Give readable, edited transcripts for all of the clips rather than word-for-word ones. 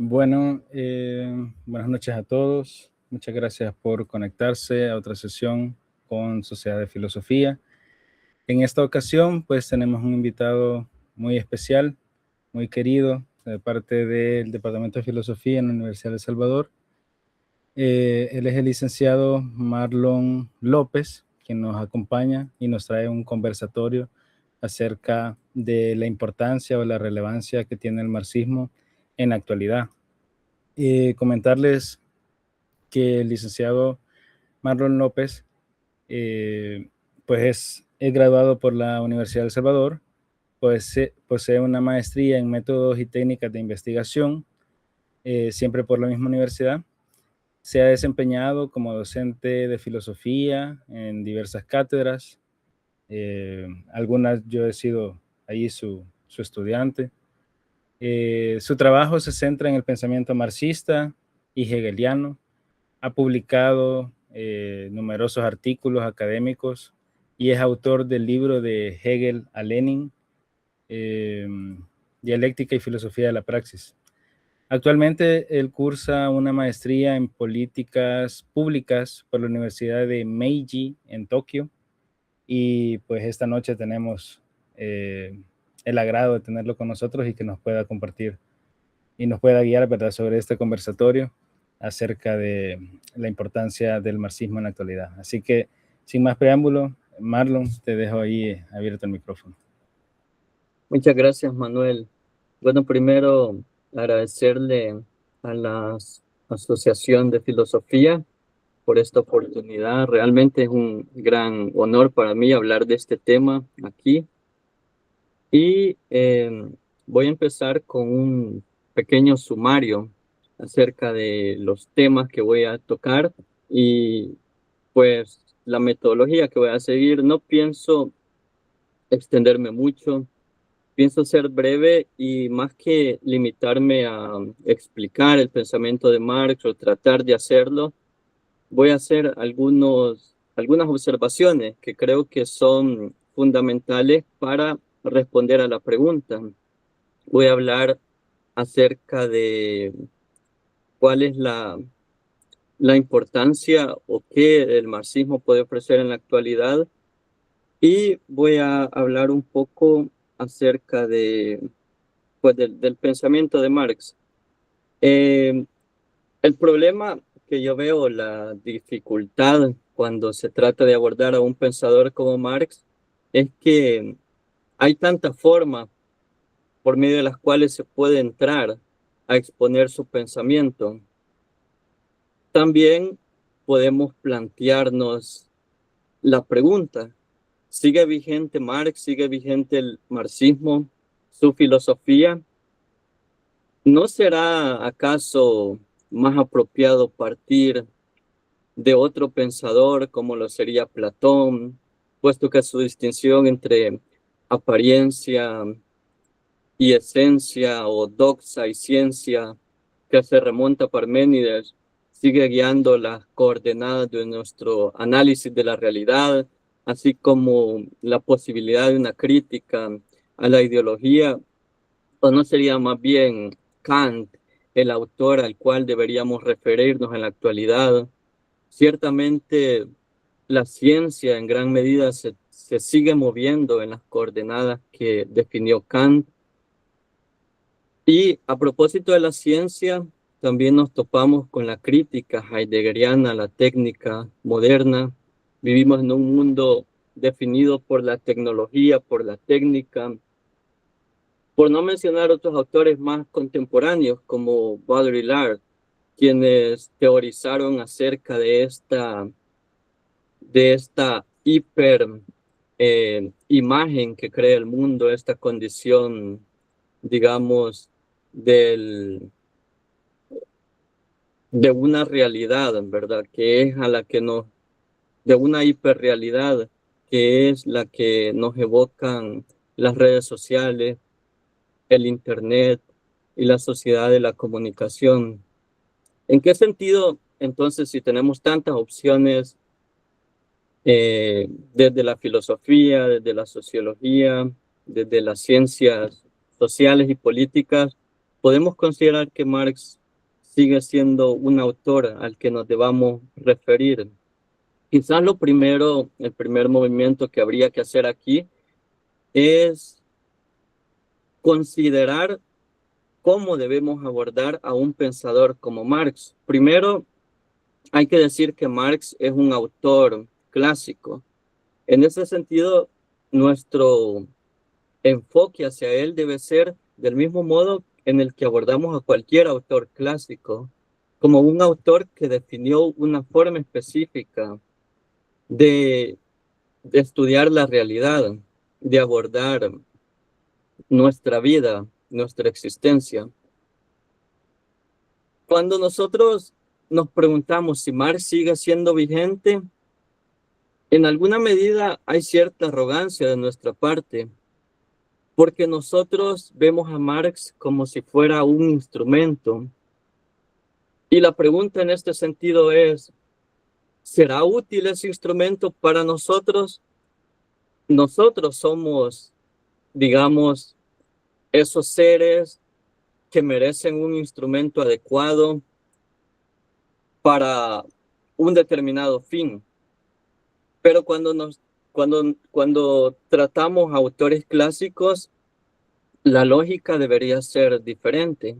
Bueno, buenas noches a todos. Muchas gracias por conectarse a otra sesión con Sociedad de Filosofía. En esta ocasión, pues tenemos un invitado muy especial, muy querido, de parte del Departamento de Filosofía en la Universidad de El Salvador. Él es el licenciado Marlon López, quien nos acompaña y nos trae un conversatorio acerca de la importancia o la relevancia que tiene el marxismo en la actualidad. Comentarles que el licenciado Marlon López pues es graduado por la Universidad de El Salvador, pues posee una maestría en métodos y técnicas de investigación, siempre por la misma universidad. Se ha desempeñado como docente de filosofía en diversas cátedras. Algunas yo he sido ahí su estudiante. Su trabajo se centra en el pensamiento marxista y hegeliano. Ha publicado numerosos artículos académicos y es autor del libro de Hegel a Lenin, Dialéctica y Filosofía de la Praxis. Actualmente él cursa una maestría en políticas públicas por la Universidad de Meiji en Tokio, y pues esta noche tenemos el agrado de tenerlo con nosotros y que nos pueda compartir y nos pueda guiar, ¿verdad?, sobre este conversatorio acerca de la importancia del marxismo en la actualidad. Así que, sin más preámbulo, Marlon, te dejo ahí abierto el micrófono. Muchas gracias, Manuel. Bueno, primero agradecerle a la Asociación de Filosofía por esta oportunidad. Realmente es un gran honor para mí hablar de este tema aquí. Y voy a empezar con un pequeño sumario acerca de los temas que voy a tocar y pues la metodología que voy a seguir. No pienso extenderme mucho. Pienso ser breve y más que limitarme a explicar el pensamiento de Marx o tratar de hacerlo, voy a hacer algunas observaciones que creo que son fundamentales para responder a la pregunta. Voy a hablar acerca de cuál es la importancia o qué el marxismo puede ofrecer en la actualidad, y voy a hablar un poco acerca de pues del pensamiento de Marx. Eh, el problema que yo veo, la dificultad cuando se trata de abordar a un pensador como Marx, es que hay tantas formas por medio de las cuales se puede entrar a exponer su pensamiento. También podemos plantearnos la pregunta: ¿sigue vigente Marx? ¿Sigue vigente el marxismo, su filosofía? ¿No será acaso más apropiado partir de otro pensador como lo sería Platón, puesto que su distinción entre apariencia y esencia, o doxa y ciencia, que se remonta a Parménides, sigue guiando las coordenadas de nuestro análisis de la realidad, así como la posibilidad de una crítica a la ideología? ¿O no sería más bien Kant el autor al cual deberíamos referirnos en la actualidad? Ciertamente, la ciencia en gran medida se sigue moviendo en las coordenadas que definió Kant. Y a propósito de la ciencia, también nos topamos con la crítica heideggeriana a la técnica moderna. Vivimos en un mundo definido por la tecnología, por la técnica, por no mencionar otros autores más contemporáneos como Baudrillard, quienes teorizaron acerca de esta hiper imagen que crea el mundo, esta condición, digamos, de una realidad, ¿verdad? Que es a la que de una hiperrealidad, que es la que nos evocan las redes sociales, el Internet y la sociedad de la comunicación. ¿En qué sentido, entonces, si tenemos tantas opciones, desde la filosofía, desde la sociología, desde las ciencias sociales y políticas, podemos considerar que Marx sigue siendo un autor al que nos debamos referir. Quizás el primer movimiento que habría que hacer aquí es considerar cómo debemos abordar a un pensador como Marx. Primero, hay que decir que Marx es un autor clásico. En ese sentido, nuestro enfoque hacia él debe ser del mismo modo en el que abordamos a cualquier autor clásico, como un autor que definió una forma específica de, de estudiar la realidad, de abordar nuestra vida, nuestra existencia. Cuando nosotros nos preguntamos si Marx sigue siendo vigente, en alguna medida hay cierta arrogancia de nuestra parte, porque nosotros vemos a Marx como si fuera un instrumento. Y la pregunta en este sentido es, ¿será útil ese instrumento para nosotros? Nosotros somos, digamos, esos seres que merecen un instrumento adecuado para un determinado fin. Pero cuando tratamos autores clásicos, la lógica debería ser diferente.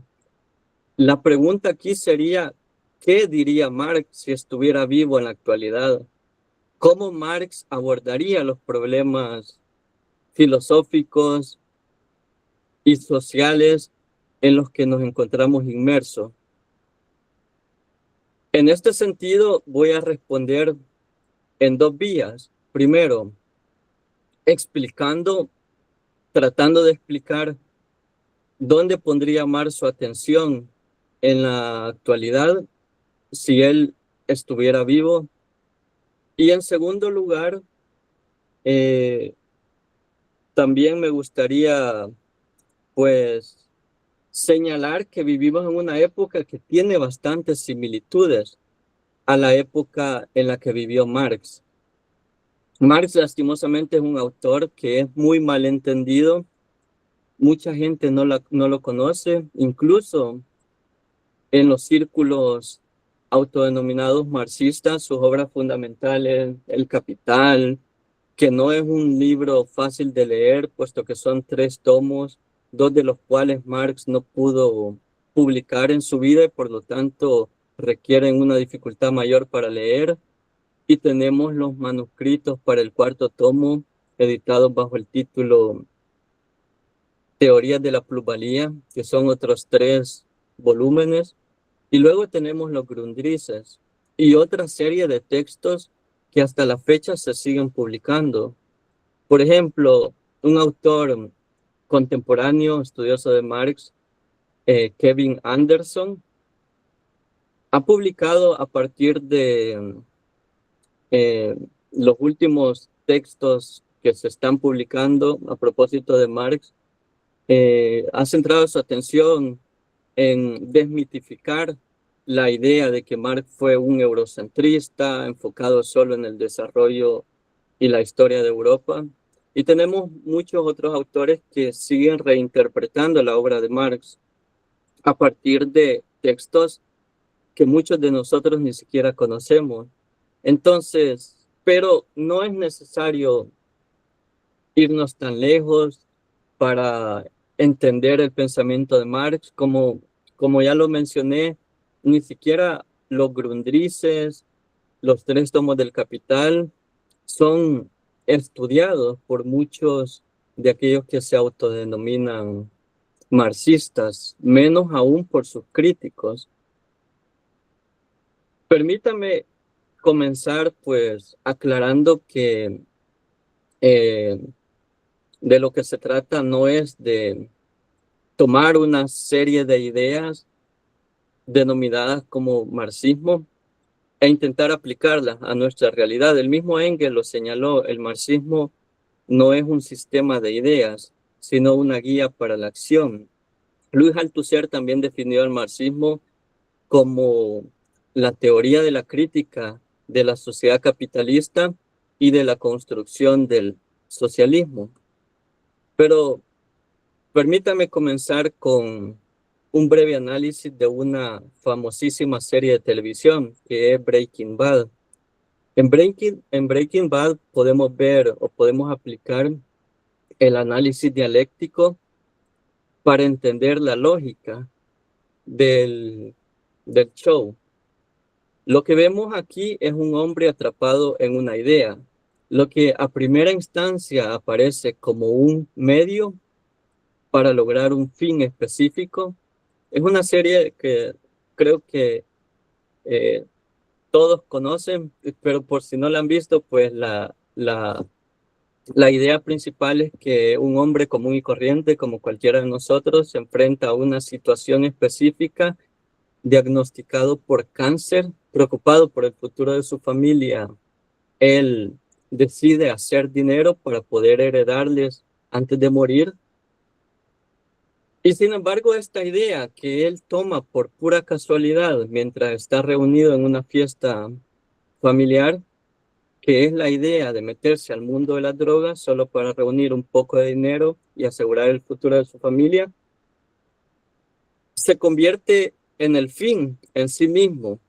La pregunta aquí sería, ¿qué diría Marx si estuviera vivo en la actualidad? ¿Cómo Marx abordaría los problemas filosóficos y sociales en los que nos encontramos inmersos? En este sentido, voy a responder en dos vías. Primero, tratando de explicar dónde pondría Marx su atención en la actualidad si él estuviera vivo. Y en segundo lugar, eh, también me gustaría, pues, señalar que vivimos en una época que tiene bastantes similitudes a la época en la que vivió Marx. Marx, lastimosamente, es un autor que es muy mal entendido. Mucha gente no lo conoce, incluso en los círculos autodenominados marxistas, sus obras fundamentales, El Capital, que no es un libro fácil de leer, puesto que son 3 tomos, 2 de los cuales Marx no pudo publicar en su vida y por lo tanto requieren una dificultad mayor para leer. Y tenemos los manuscritos para el 4 tomo, editados bajo el título Teorías de la Plusvalía, que son otros 3 volúmenes. Y luego tenemos los Grundrisse y otra serie de textos que hasta la fecha se siguen publicando. Por ejemplo, un autor contemporáneo, estudioso de Marx, Kevin Anderson, ha publicado a partir de eh, los últimos textos que se están publicando a propósito de Marx, ha centrado su atención en desmitificar la idea de que Marx fue un eurocentrista, enfocado solo en el desarrollo y la historia de Europa. Y tenemos muchos otros autores que siguen reinterpretando la obra de Marx a partir de textos que muchos de nosotros ni siquiera conocemos. Entonces, pero no es necesario irnos tan lejos para entender el pensamiento de Marx. Como ya lo mencioné, ni siquiera los Grundrisses, los 3 tomos del Capital, son estudiados por muchos de aquellos que se autodenominan marxistas, menos aún por sus críticos. Permítame comenzar pues aclarando que de lo que se trata no es de tomar una serie de ideas denominadas como marxismo e intentar aplicarlas a nuestra realidad. El mismo Engels lo señaló, el marxismo no es un sistema de ideas, sino una guía para la acción. Luis Althusser también definió el marxismo como la teoría de la crítica de la sociedad capitalista y de la construcción del socialismo. Pero permítame comenzar con un breve análisis de una famosísima serie de televisión que es Breaking Bad. En Breaking Bad podemos ver o podemos aplicar el análisis dialéctico para entender la lógica del show. Lo que vemos aquí es un hombre atrapado en una idea. Lo que a primera instancia aparece como un medio para lograr un fin específico es una serie que creo que eh, todos conocen, pero por si no la han visto, pues la idea principal es que un hombre común y corriente, como cualquiera de nosotros, se enfrenta a una situación específica, diagnosticado por cáncer, preocupado por el futuro de su familia. Él decide hacer dinero para poder heredarles antes de morir. Y sin embargo, esta idea que él toma por pura casualidad mientras está reunido en una fiesta familiar, que es la idea de meterse al mundo de las drogas solo para reunir un poco de dinero y asegurar el futuro de su familia, se convierte en el fin en sí mismo.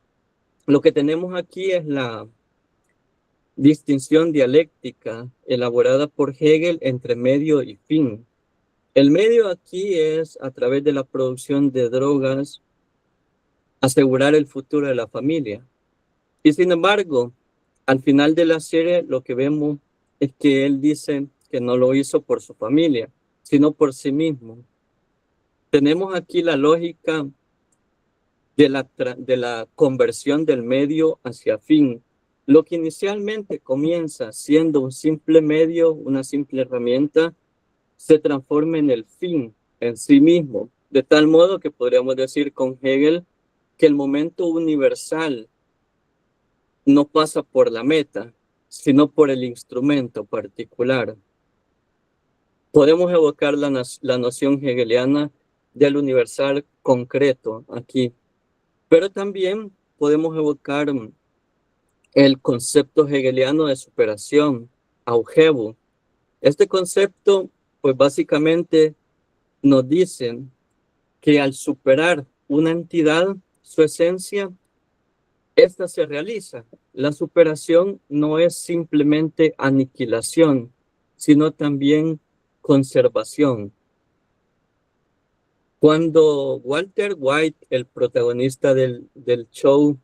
Lo que tenemos aquí es la distinción dialéctica elaborada por Hegel entre medio y fin. El medio aquí es, a través de la producción de drogas, asegurar el futuro de la familia. Y sin embargo, al final de la serie lo que vemos es que él dice que no lo hizo por su familia, sino por sí mismo. Tenemos aquí la lógica de la conversión del medio hacia fin. Lo que inicialmente comienza siendo un simple medio, una simple herramienta, se transforma en el fin en sí mismo, de tal modo que podríamos decir con Hegel que el momento universal no pasa por la meta, sino por el instrumento particular. Podemos evocar la noción hegeliana del universal concreto aquí, pero también podemos evocar el concepto hegeliano de superación, Aufhebung. Este concepto, pues básicamente nos dice que al superar una entidad, su esencia, esta se realiza. La superación no es simplemente aniquilación, sino también conservación. Cuando Walter White, el protagonista del show,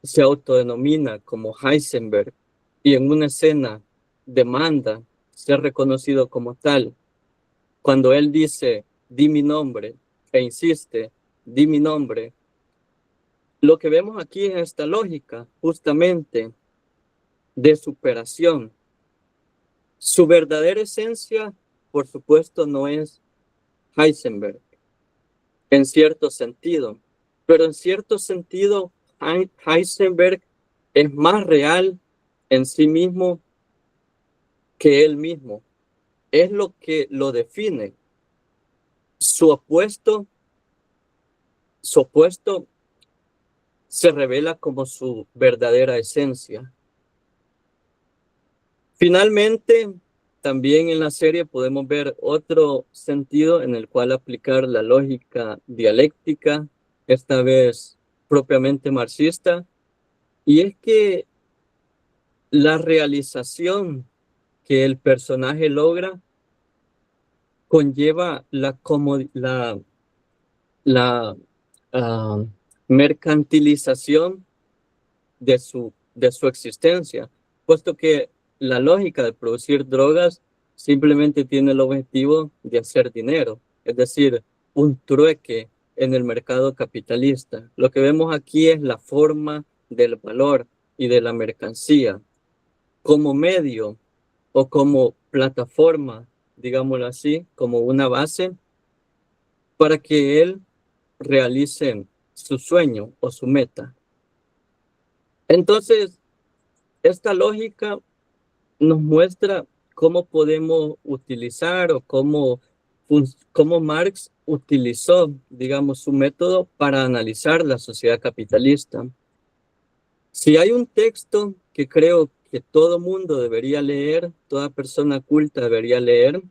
se autodenomina como Heisenberg y en una escena demanda ser reconocido como tal, cuando él dice, di mi nombre, e insiste, di mi nombre, lo que vemos aquí es esta lógica justamente de superación. Su verdadera esencia, por supuesto, no es Heisenberg, en cierto sentido, pero en cierto sentido, Heisenberg es más real en sí mismo que él mismo. Es lo que lo define. Su opuesto se revela como su verdadera esencia. Finalmente, también en la serie podemos ver otro sentido en el cual aplicar la lógica dialéctica, esta vez propiamente marxista, y es que la realización que el personaje logra conlleva la uh, mercantilización de su existencia, puesto que la lógica de producir drogas simplemente tiene el objetivo de hacer dinero, es decir, un trueque en el mercado capitalista. Lo que vemos aquí es la forma del valor y de la mercancía como medio o como plataforma, digámoslo así, como una base para que él realice su sueño o su meta. Entonces, esta lógica nos muestra cómo podemos utilizar o cómo Marx utilizó, digamos, su método para analizar la sociedad capitalista. Si hay un texto que creo que todo mundo debería leer, toda persona culta debería leer,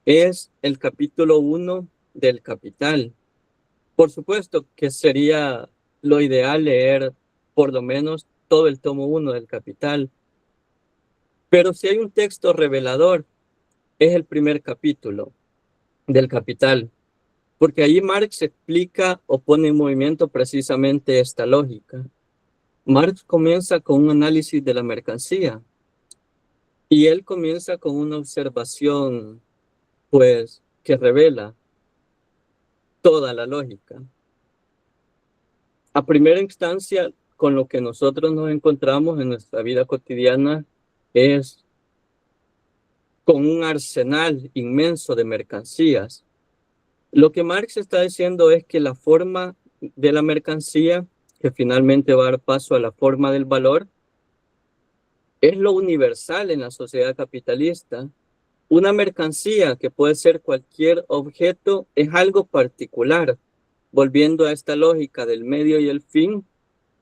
es el capítulo 1 del Capital. Por supuesto que sería lo ideal leer por lo menos todo el tomo 1 del Capital, pero si hay un texto revelador, es el primer capítulo del Capital, porque ahí Marx explica o pone en movimiento precisamente esta lógica. Marx comienza con un análisis de la mercancía y él comienza con una observación, pues, que revela toda la lógica. A primera instancia, con lo que nosotros nos encontramos en nuestra vida cotidiana es con un arsenal inmenso de mercancías. Lo que Marx está diciendo es que la forma de la mercancía, que finalmente va a dar paso a la forma del valor, es lo universal en la sociedad capitalista. Una mercancía, que puede ser cualquier objeto, es algo particular. Volviendo a esta lógica del medio y el fin,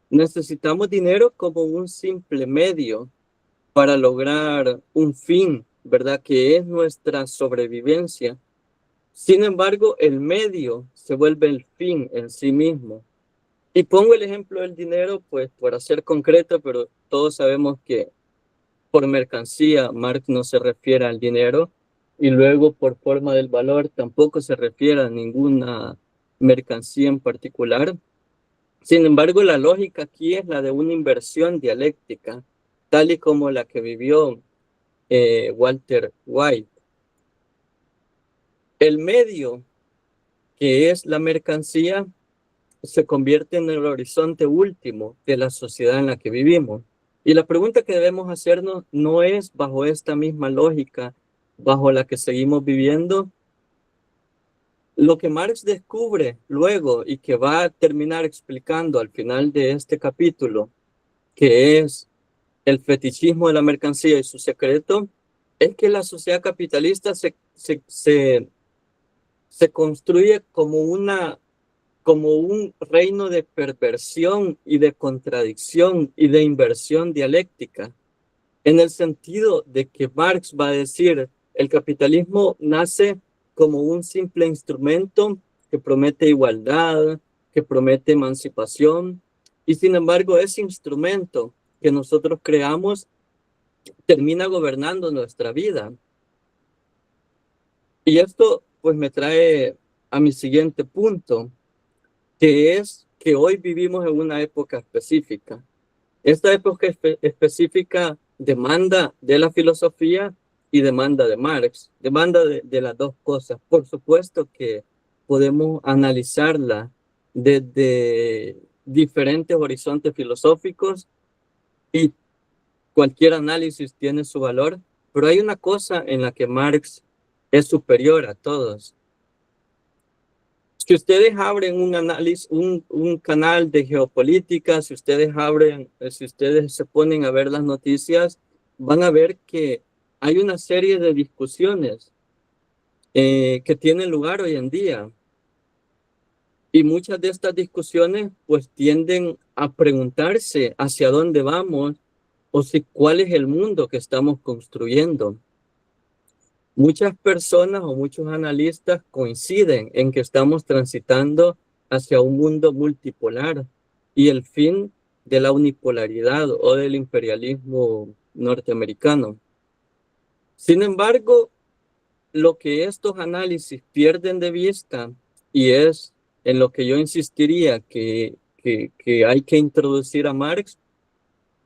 necesitamos dinero como un simple medio para lograr un fin, ¿verdad? Que es nuestra sobrevivencia. Sin embargo, el medio se vuelve el fin en sí mismo. Y pongo el ejemplo del dinero, pues, para ser concreto, pero todos sabemos que por mercancía Marx no se refiere al dinero, y luego por forma del valor tampoco se refiere a ninguna mercancía en particular. Sin embargo, la lógica aquí es la de una inversión dialéctica, tal y como la que vivió Walter White. El medio, que es la mercancía, se convierte en el horizonte último de la sociedad en la que vivimos. Y la pregunta que debemos hacernos no es bajo esta misma lógica bajo la que seguimos viviendo. Lo que Marx descubre luego y que va a terminar explicando al final de este capítulo, que es el fetichismo de la mercancía y su secreto, es que la sociedad capitalista se construye como un reino de perversión y de contradicción y de inversión dialéctica, en el sentido de que Marx va a decir, el capitalismo nace como un simple instrumento que promete igualdad, que promete emancipación, y sin embargo ese instrumento que nosotros creamos termina gobernando nuestra vida. Y esto pues me trae a mi siguiente punto, que es que hoy vivimos en una época específica. Esta época específica demanda de la filosofía y demanda de Marx, demanda de las dos cosas. Por supuesto que podemos analizarla desde diferentes horizontes filosóficos y cualquier análisis tiene su valor, pero hay una cosa en la que Marx es superior a todos. Si ustedes abren un análisis, un canal de geopolítica, si ustedes se ponen a ver las noticias, van a ver que hay una serie de discusiones que tienen lugar hoy en día. Y muchas de estas discusiones pues tienden a preguntarse hacia dónde vamos o cuál es el mundo que estamos construyendo. Muchas personas o muchos analistas coinciden en que estamos transitando hacia un mundo multipolar y el fin de la unipolaridad o del imperialismo norteamericano. Sin embargo, lo que estos análisis pierden de vista, y es en lo que yo insistiría que hay que introducir a Marx,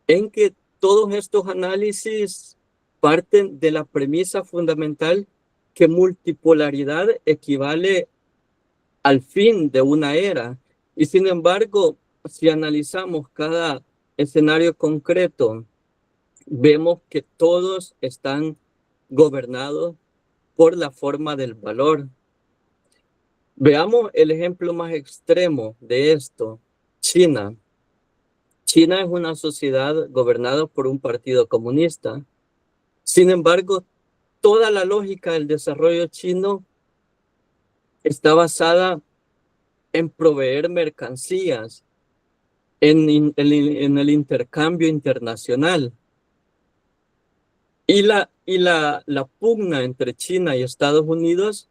en que todos estos análisis parten de la premisa fundamental que multipolaridad equivale al fin de una era. Y sin embargo, si analizamos cada escenario concreto, vemos que todos están gobernados por la forma del valor. Veamos el ejemplo más extremo de esto, China. China es una sociedad gobernada por un partido comunista. Sin embargo, toda la lógica del desarrollo chino está basada en proveer mercancías, en el intercambio internacional. Y la pugna entre China y Estados Unidos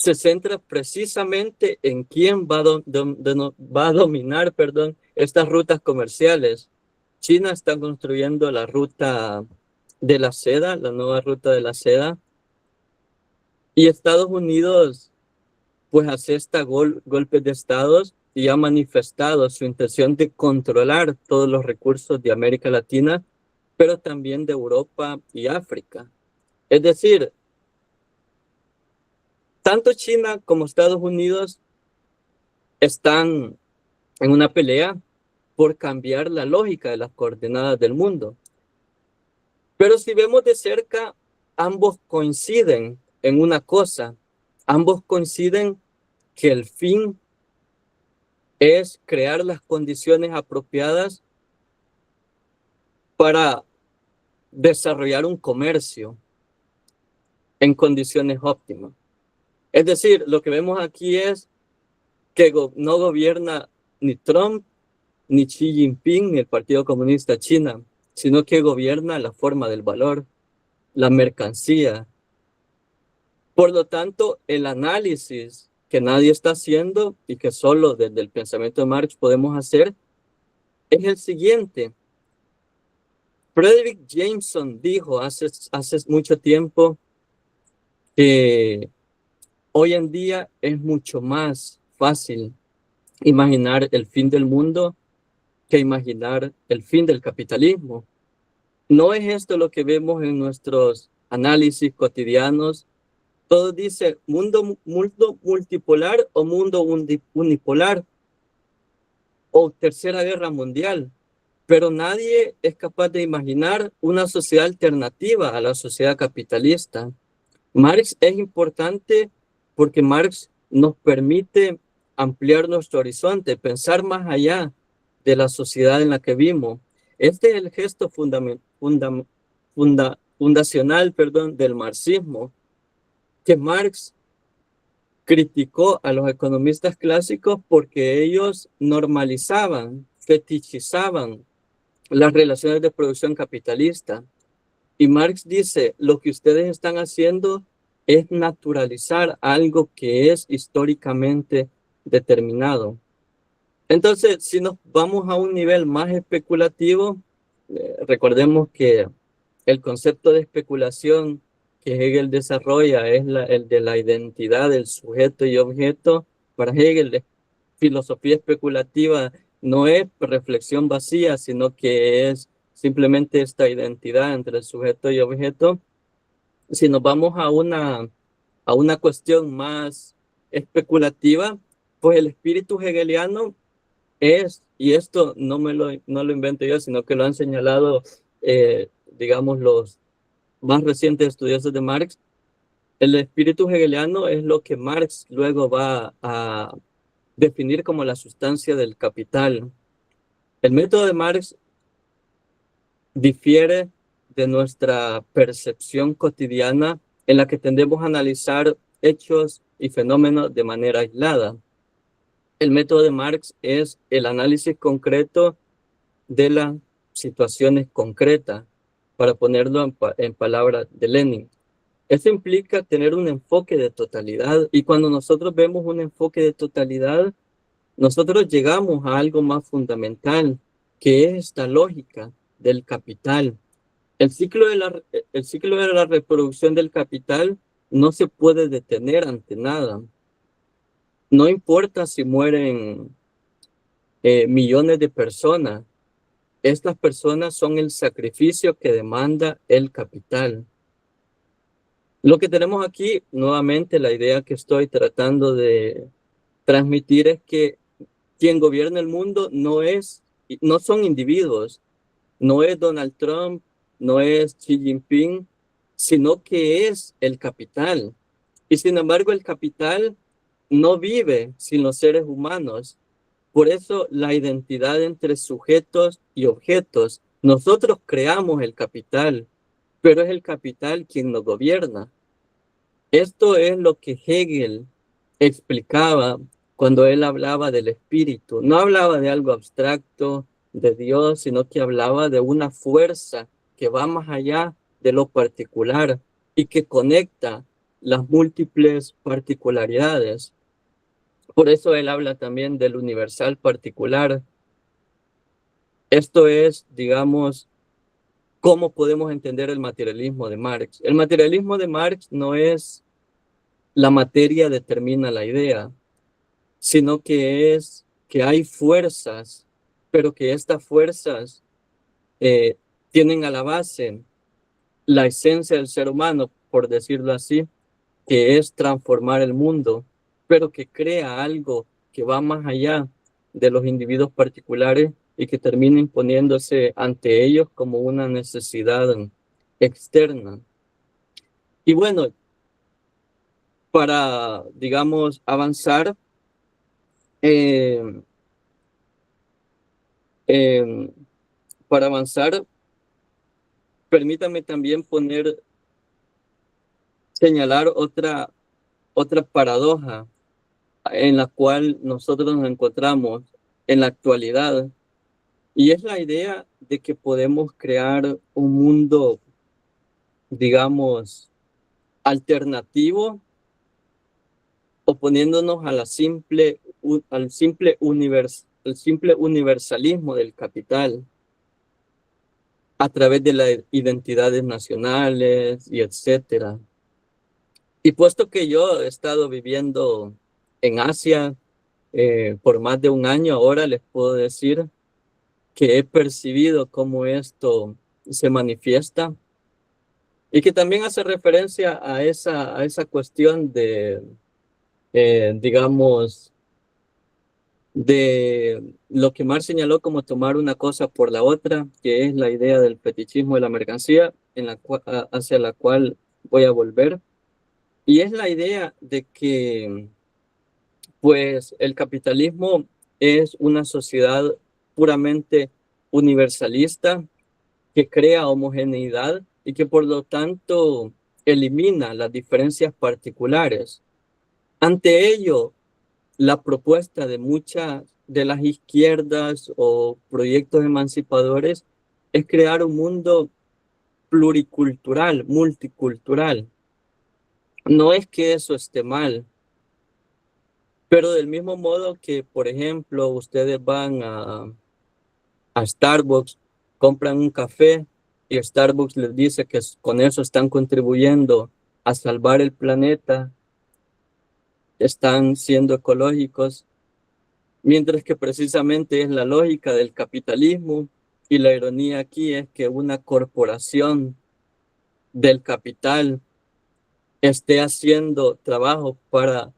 se centra precisamente en quién va a dominar, estas rutas comerciales. China está construyendo la ruta de la seda, la nueva ruta de la seda, y Estados Unidos pues asesta golpes de estados y ha manifestado su intención de controlar todos los recursos de América Latina, pero también de Europa y África. Es decir, tanto China como Estados Unidos están en una pelea por cambiar la lógica de las coordenadas del mundo. Pero si vemos de cerca, ambos coinciden en una cosa. Ambos coinciden que el fin es crear las condiciones apropiadas para desarrollar un comercio en condiciones óptimas. Es decir, lo que vemos aquí es que no gobierna ni Trump, ni Xi Jinping, ni el Partido Comunista China, sino que gobierna la forma del valor, la mercancía. Por lo tanto, el análisis que nadie está haciendo y que solo desde el pensamiento de Marx podemos hacer es el siguiente. Frederick Jameson dijo hace mucho tiempo que hoy en día es mucho más fácil imaginar el fin del mundo que imaginar el fin del capitalismo. No es esto lo que vemos en nuestros análisis cotidianos. Todo dice mundo multipolar o mundo unipolar o tercera guerra mundial, pero nadie es capaz de imaginar una sociedad alternativa a la sociedad capitalista. Marx es importante porque Marx nos permite ampliar nuestro horizonte, pensar más allá de la sociedad en la que vivimos. Este es el gesto fundacional del marxismo, que Marx criticó a los economistas clásicos porque ellos normalizaban, fetichizaban las relaciones de producción capitalista. Y Marx dice, lo que ustedes están haciendo es naturalizar algo que es históricamente determinado. Entonces, si nos vamos a un nivel más especulativo, recordemos que el concepto de especulación que Hegel desarrolla es el de la identidad del sujeto y objeto. Para Hegel, filosofía especulativa no es reflexión vacía, sino que es simplemente esta identidad entre el sujeto y objeto. Si nos vamos a una cuestión más especulativa, pues el espíritu hegeliano es, y esto no lo invento yo, sino que lo han señalado, digamos, los más recientes estudiosos de Marx. El espíritu hegeliano es lo que Marx luego va a definir como la sustancia del capital. El método de Marx difiere de nuestra percepción cotidiana en la que tendemos a analizar hechos y fenómenos de manera aislada. El método de Marx es el análisis concreto de las situaciones concretas, para ponerlo en palabras de Lenin. Esto implica tener un enfoque de totalidad, y cuando nosotros vemos un enfoque de totalidad, nosotros llegamos a algo más fundamental, que es esta lógica del capital. El ciclo de la reproducción del capital no se puede detener ante nada. No importa si mueren millones de personas, estas personas son el sacrificio que demanda el capital. Lo que tenemos aquí, nuevamente, la idea que estoy tratando de transmitir es que quien gobierna el mundo no son individuos, no es Donald Trump, no es Xi Jinping, sino que es el capital. Y sin embargo, el capital no vive sin los seres humanos. Por eso la identidad entre sujetos y objetos. Nosotros creamos el capital, pero es el capital quien nos gobierna. Esto es lo que Hegel explicaba cuando él hablaba del espíritu. No hablaba de algo abstracto, de Dios, sino que hablaba de una fuerza que va más allá de lo particular y que conecta las múltiples particularidades. Por eso él habla también del universal particular. Esto es, digamos, cómo podemos entender el materialismo de Marx. El materialismo de Marx no es la materia determina la idea, sino que es que hay fuerzas, pero que estas fuerzas tienen a la base la esencia del ser humano, por decirlo así, que es transformar el mundo, pero que crea algo que va más allá de los individuos particulares y que termina imponiéndose ante ellos como una necesidad externa. Y bueno, para, digamos, avanzar, eh, eh, para avanzar, permítame también señalar otra paradoja en la cual nosotros nos encontramos en la actualidad, y es la idea de que podemos crear un mundo, digamos, alternativo, oponiéndonos a al simple universalismo del capital a través de las identidades nacionales y etcétera. Y puesto que yo he estado viviendo en Asia por más de un año, ahora les puedo decir que he percibido cómo esto se manifiesta y que también hace referencia a esa cuestión de, digamos, de lo que Marx señaló como tomar una cosa por la otra, que es la idea del fetichismo de la mercancía, hacia la cual voy a volver. Y es la idea de que, pues, el capitalismo es una sociedad puramente universalista que crea homogeneidad y que por lo tanto elimina las diferencias particulares. Ante ello, la propuesta de muchas de las izquierdas o proyectos emancipadores es crear un mundo pluricultural, multicultural. No es que eso esté mal, pero del mismo modo que, por ejemplo, ustedes van a Starbucks, compran un café y Starbucks les dice que con eso están contribuyendo a salvar el planeta, están siendo ecológicos, mientras que precisamente es la lógica del capitalismo y la ironía aquí es que una corporación del capital esté haciendo trabajo para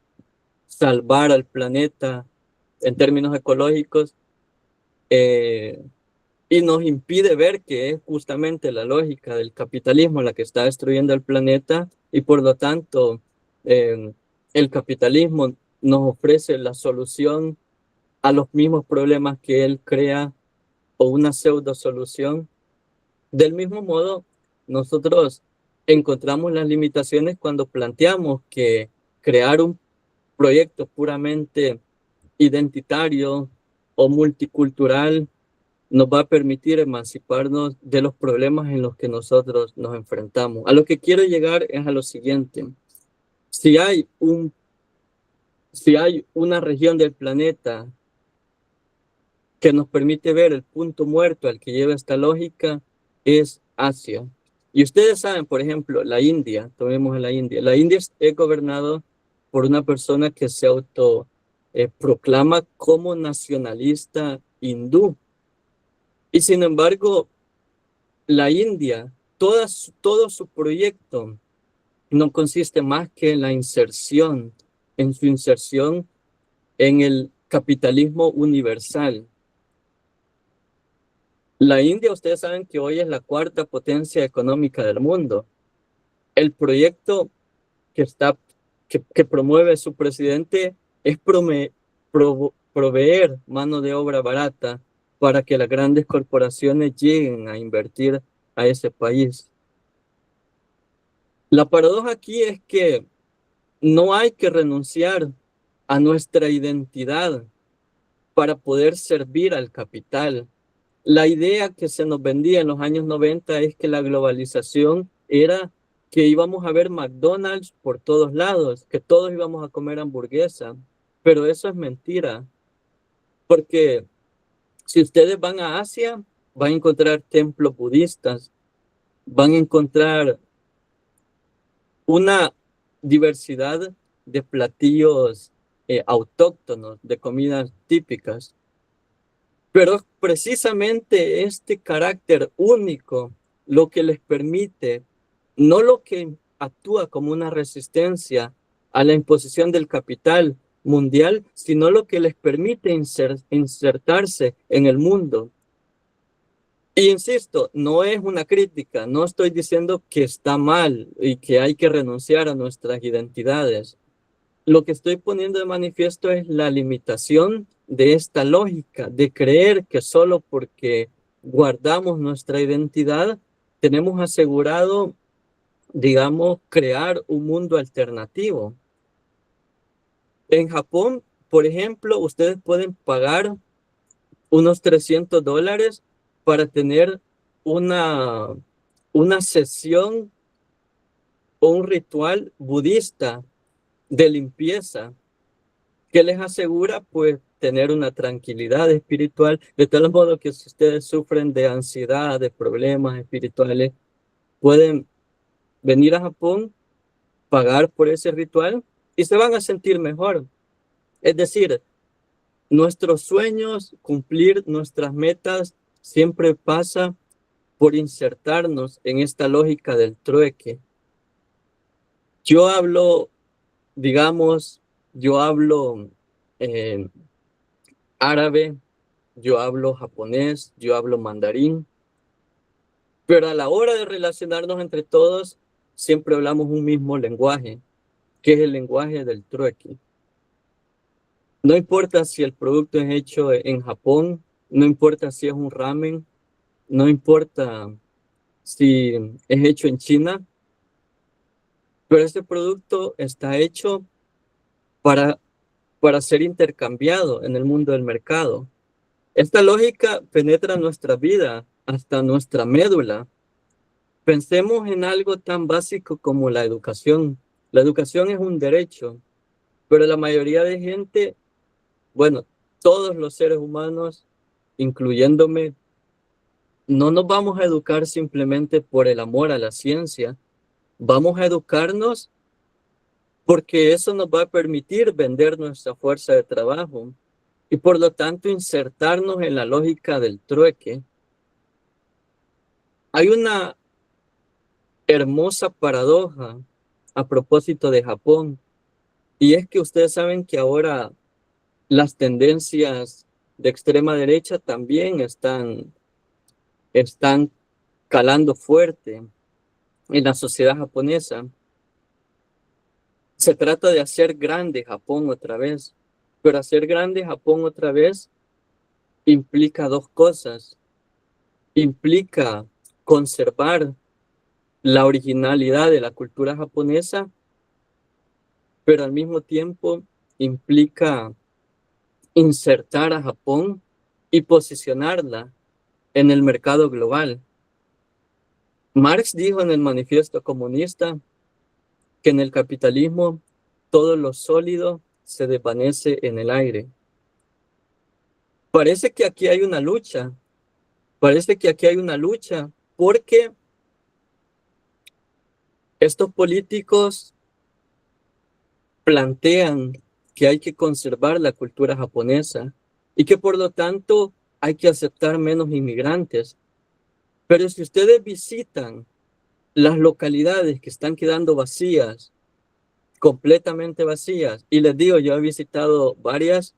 salvar al planeta en términos ecológicos, eh, y nos impide ver que es justamente la lógica del capitalismo la que está destruyendo el planeta y por lo tanto eh, el capitalismo nos ofrece la solución a los mismos problemas que él crea o una pseudo solución. Del mismo modo, nosotros encontramos las limitaciones cuando planteamos que crear un proyecto puramente identitario o multicultural nos va a permitir emanciparnos de los problemas en los que nosotros nos enfrentamos. A lo que quiero llegar es a lo siguiente. Si hay si hay una región del planeta que nos permite ver el punto muerto al que lleva esta lógica, es Asia. Y ustedes saben, por ejemplo, la India, tomemos a la India. La India es gobernado por una persona que se proclama como nacionalista hindú. Y sin embargo, la India, todo su proyecto no consiste más que en la inserción, en su inserción en el capitalismo universal. La India, ustedes saben que hoy es la cuarta potencia económica del mundo. El proyecto que, que promueve su presidente es proveer mano de obra barata para que las grandes corporaciones lleguen a invertir a ese país. La paradoja aquí es que no hay que renunciar a nuestra identidad para poder servir al capital. La idea que se nos vendía en los años 90 es que la globalización era que íbamos a ver McDonald's por todos lados, que todos íbamos a comer hamburguesa, pero eso es mentira, porque si ustedes van a Asia, van a encontrar templos budistas, van a encontrar una diversidad de platillos autóctonos, de comidas típicas. Pero precisamente este carácter único lo que les permite, no lo que actúa como una resistencia a la imposición del capital mundial, sino lo que les permite insertarse en el mundo. Y insisto, no es una crítica, no estoy diciendo que está mal y que hay que renunciar a nuestras identidades. Lo que estoy poniendo de manifiesto es la limitación de esta lógica, de creer que solo porque guardamos nuestra identidad, tenemos asegurado, digamos, crear un mundo alternativo. En Japón, por ejemplo, ustedes pueden pagar unos $300 para tener una, una sesión o un ritual budista de limpieza que les asegura pues tener una tranquilidad espiritual, de tal modo que si ustedes sufren de ansiedad, de problemas espirituales, pueden venir a Japón, pagar por ese ritual y se van a sentir mejor. Es decir, nuestros sueños, cumplir nuestras metas, siempre pasa por insertarnos en esta lógica del trueque. Yo hablo, digamos, yo hablo árabe, yo hablo japonés, yo hablo mandarín, pero a la hora de relacionarnos entre todos, siempre hablamos un mismo lenguaje, que es el lenguaje del trueque. No importa si el producto es hecho en Japón, no importa si es un ramen, no importa si es hecho en China, pero este producto está hecho para, para ser intercambiado en el mundo del mercado. Esta lógica penetra nuestra vida, hasta nuestra médula. Pensemos en algo tan básico como la educación. La educación es un derecho, pero la mayoría de gente, bueno, todos los seres humanos, incluyéndome, no nos vamos a educar simplemente por el amor a la ciencia. Vamos a educarnos porque eso nos va a permitir vender nuestra fuerza de trabajo y por lo tanto insertarnos en la lógica del trueque. Hay una hermosa paradoja a propósito de Japón, y es que ustedes saben que ahora las tendencias de extrema derecha también están calando fuerte en la sociedad japonesa. Se trata de hacer grande Japón otra vez, pero hacer grande Japón otra vez implica dos cosas. Implica conservar la originalidad de la cultura japonesa, pero al mismo tiempo implica insertar a Japón y posicionarla en el mercado global. Marx dijo en el Manifiesto Comunista que en el capitalismo todo lo sólido se desvanece en el aire. Parece que aquí hay una lucha, porque estos políticos plantean que hay que conservar la cultura japonesa y que por lo tanto hay que aceptar menos inmigrantes. Pero si ustedes visitan las localidades que están quedando vacías, completamente vacías, y les digo, yo he visitado varias,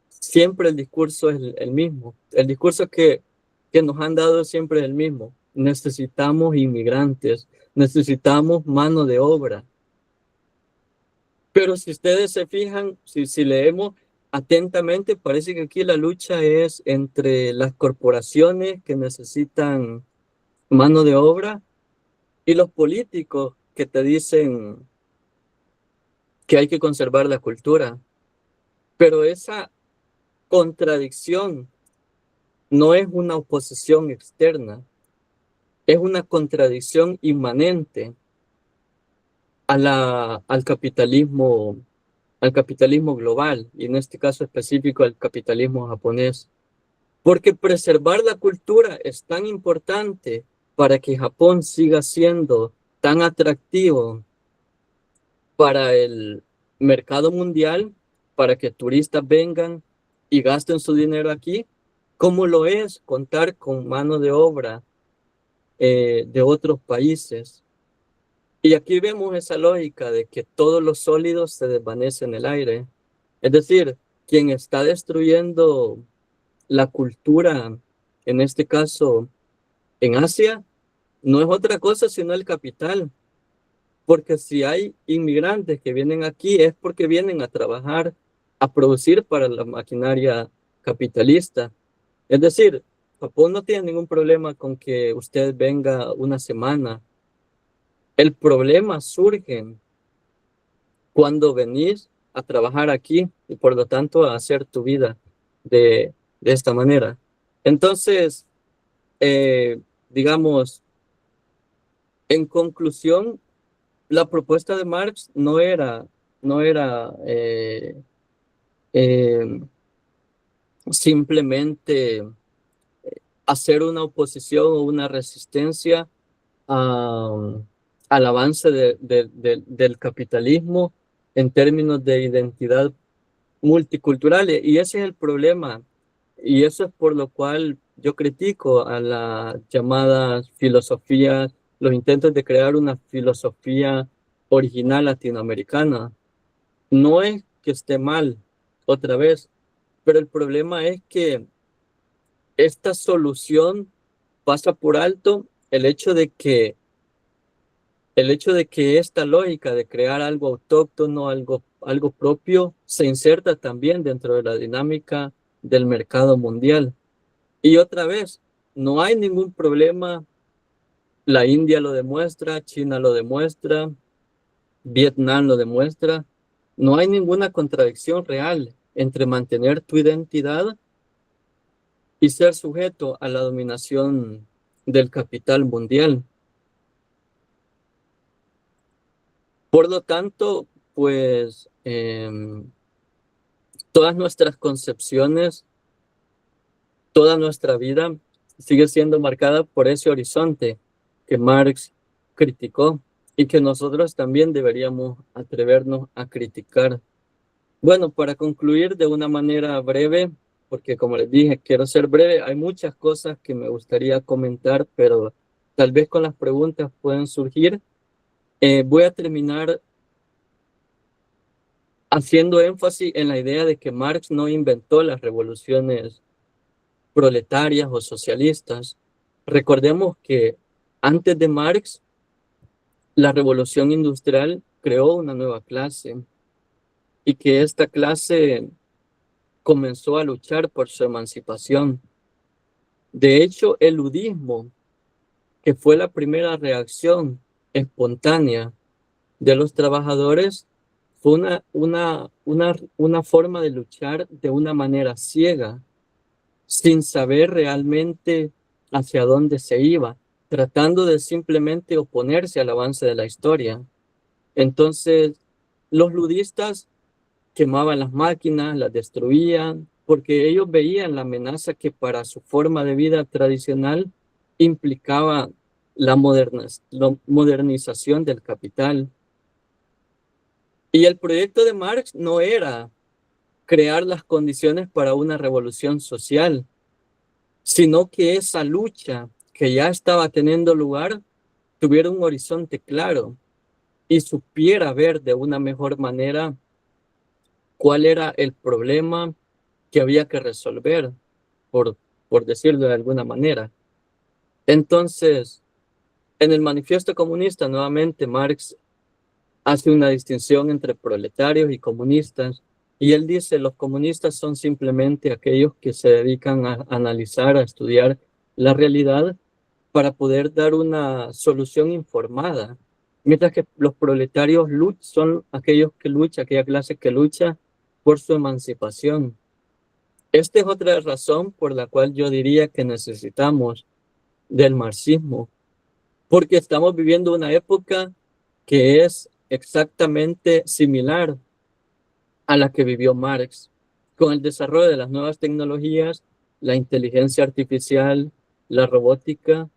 siempre el discurso es el mismo. El discurso que nos han dado siempre es el mismo. Necesitamos inmigrantes, necesitamos mano de obra. Pero si ustedes se fijan, si leemos atentamente, parece que aquí la lucha es entre las corporaciones que necesitan mano de obra y los políticos que te dicen que hay que conservar la cultura. Pero esa contradicción no es una oposición externa, es una contradicción inmanente al capitalismo global, y en este caso específico al capitalismo japonés. Porque preservar la cultura es tan importante para que Japón siga siendo tan atractivo para el mercado mundial, para que turistas vengan y gasten su dinero aquí, como lo es contar con mano de obra de otros países. Y aquí vemos esa lógica de que todos los sólidos se desvanecen en el aire. Es decir, quien está destruyendo la cultura, en este caso en Asia, no es otra cosa sino el capital. Porque si hay inmigrantes que vienen aquí es porque vienen a trabajar, a producir para la maquinaria capitalista. Es decir, Japón no tiene ningún problema con que usted venga una semana. El problema surge cuando venís a trabajar aquí y por lo tanto a hacer tu vida de esta manera. Entonces, digamos, en conclusión, la propuesta de Marx no era eh, simplemente hacer una oposición o una resistencia a- al avance del capitalismo en términos de identidad multicultural. Y ese es el problema. Y eso es por lo cual yo critico a las llamadas filosofías, los intentos de crear una filosofía original latinoamericana. No es que esté mal, otra vez, pero el problema es que esta solución pasa por alto el hecho de que esta lógica de crear algo autóctono, algo propio, se inserta también dentro de la dinámica del mercado mundial. Y otra vez, no hay ningún problema, la India lo demuestra, China lo demuestra, Vietnam lo demuestra, no hay ninguna contradicción real entre mantener tu identidad y ser sujeto a la dominación del capital mundial. Por lo tanto, pues todas nuestras concepciones, toda nuestra vida sigue siendo marcada por ese horizonte que Marx criticó y que nosotros también deberíamos atrevernos a criticar. Bueno, para concluir de una manera breve, porque como les dije, quiero ser breve, hay muchas cosas que me gustaría comentar, pero tal vez con las preguntas pueden surgir. Voy a terminar haciendo énfasis en la idea de que Marx no inventó las revoluciones proletarias o socialistas. Recordemos que antes de Marx, la revolución industrial creó una nueva clase y que esta clase comenzó a luchar por su emancipación. De hecho, el ludismo, que fue la primera reacción espontánea de los trabajadores, fue una forma de luchar de una manera ciega, sin saber realmente hacia dónde se iba, tratando de simplemente oponerse al avance de la historia. Entonces, los ludistas quemaban las máquinas, las destruían, porque ellos veían la amenaza que para su forma de vida tradicional implicaba la modernización del capital. Y el proyecto de Marx no era crear las condiciones para una revolución social, sino que esa lucha que ya estaba teniendo lugar tuviera un horizonte claro y supiera ver de una mejor manera cuál era el problema que había que resolver, por, por decirlo de alguna manera. Entonces, en el Manifiesto Comunista, nuevamente, Marx hace una distinción entre proletarios y comunistas, y él dice, los comunistas son simplemente aquellos que se dedican a analizar, a estudiar la realidad para poder dar una solución informada, mientras que los proletarios son aquellos que luchan, aquella clase que lucha por su emancipación. Esta es otra razón por la cual yo diría que necesitamos del marxismo, porque estamos viviendo una época que es exactamente similar a la que vivió Marx, con el desarrollo de las nuevas tecnologías, la inteligencia artificial, la robótica.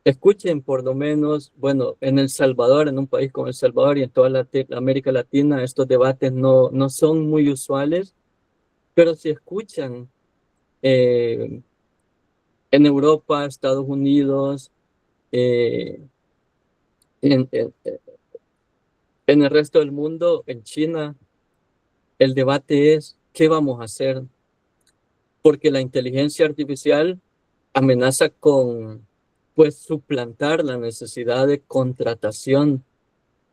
Escuchen por lo menos, bueno, en El Salvador, en un país como El Salvador y en toda América Latina, estos debates no son muy usuales, pero si escuchan eh, en Europa, Estados Unidos, eh, en, en- en el resto del mundo, en China, el debate es ¿qué vamos a hacer? Porque la inteligencia artificial amenaza con, pues, suplantar la necesidad de contratación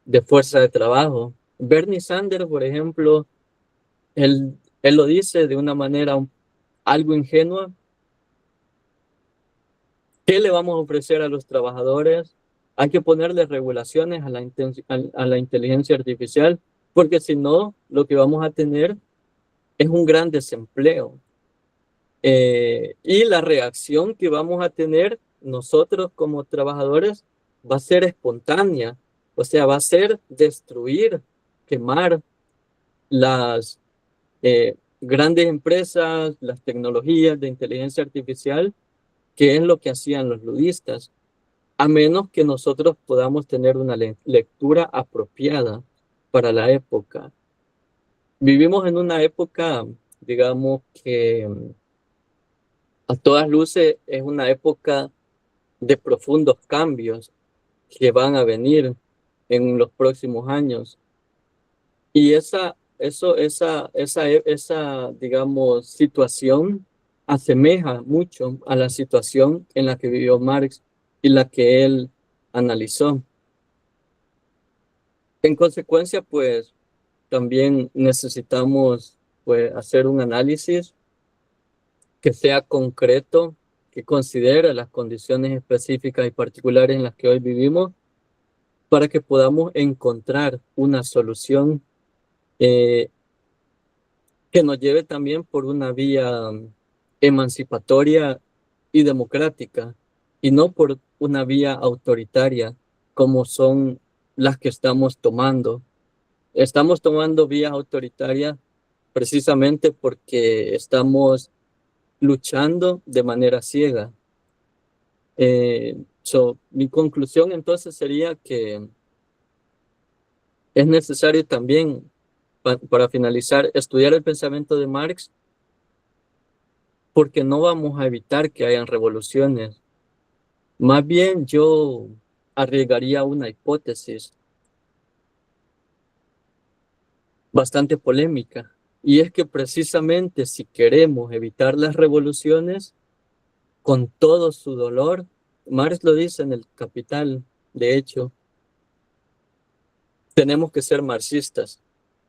de fuerza de trabajo. Bernie Sanders, por ejemplo, él lo dice de una manera algo ingenua. ¿Qué le vamos a ofrecer a los trabajadores? Hay que ponerle regulaciones a a la inteligencia artificial, porque si no, lo que vamos a tener es un gran desempleo. Y la reacción que vamos a tener nosotros como trabajadores va a ser espontánea, o sea, va a ser destruir, quemar las grandes empresas, las tecnologías de inteligencia artificial, que es lo que hacían los ludistas, a menos que nosotros podamos tener una lectura apropiada para la época. Vivimos en una época, digamos, que a todas luces es una época de profundos cambios que van a venir en los próximos años. Y esa, digamos, situación asemeja mucho a la situación en la que vivió Marx y la que él analizó. En consecuencia, pues también necesitamos pues, hacer un análisis que sea concreto, que considere las condiciones específicas y particulares en las que hoy vivimos para que podamos encontrar una solución eh, que nos lleve también por una vía emancipatoria y democrática y no por una vía autoritaria como son las que estamos tomando. Estamos tomando vías autoritarias precisamente porque estamos luchando de manera ciega. Mi conclusión entonces sería que es necesario también, para finalizar, estudiar el pensamiento de Marx porque no vamos a evitar que hayan revoluciones. Más bien yo arriesgaría una hipótesis bastante polémica, y es que precisamente si queremos evitar las revoluciones con todo su dolor, Marx lo dice en el Capital, de hecho, tenemos que ser marxistas,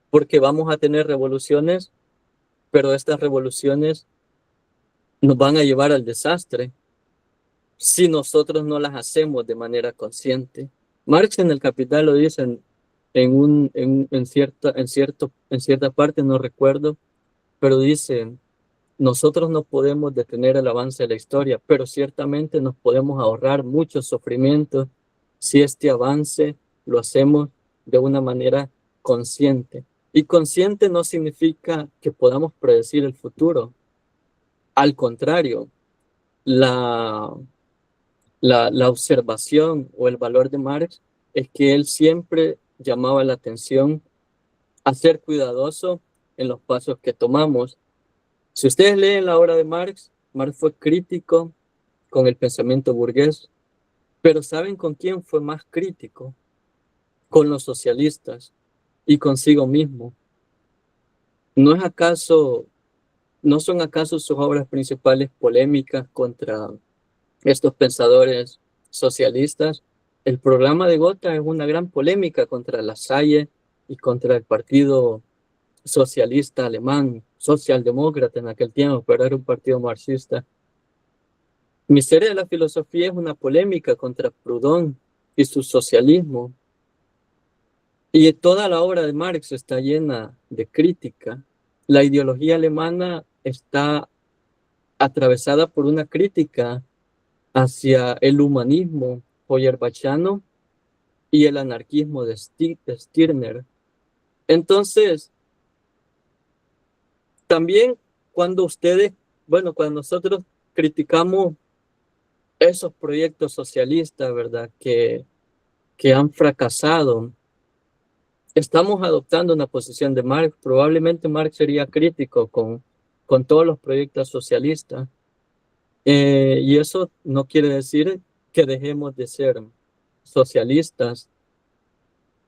porque vamos a tener revoluciones, pero estas revoluciones nos van a llevar al desastre si nosotros no las hacemos de manera consciente. Marx en el Capital lo dice en cierta parte, no recuerdo, pero dice, nosotros no podemos detener el avance de la historia, pero ciertamente nos podemos ahorrar muchos sufrimientos si este avance lo hacemos de una manera consciente. Y consciente no significa que podamos predecir el futuro. Al contrario, la la observación o el valor de Marx es que él siempre llamaba la atención a ser cuidadoso en los pasos que tomamos. Si ustedes leen la obra de Marx, Marx fue crítico con el pensamiento burgués, pero ¿saben con quién fue más crítico? Con los socialistas y consigo mismo. ¿No es acaso, no son acaso sus obras principales polémicas contra estos pensadores socialistas? El programa de Gotha es una gran polémica contra la Salle y contra el Partido Socialista Alemán, socialdemócrata en aquel tiempo, pero era un partido marxista. Miseria de la filosofía es una polémica contra Proudhon y su socialismo. Y toda la obra de Marx está llena de crítica. La ideología alemana está atravesada por una crítica hacia el humanismo Feuerbachano y el anarquismo de Stirner. Entonces, también cuando cuando nosotros criticamos esos proyectos socialistas, ¿verdad? Que han fracasado, estamos adoptando una posición de Marx. Probablemente Marx sería crítico con todos los proyectos socialistas. Y eso no quiere decir que dejemos de ser socialistas.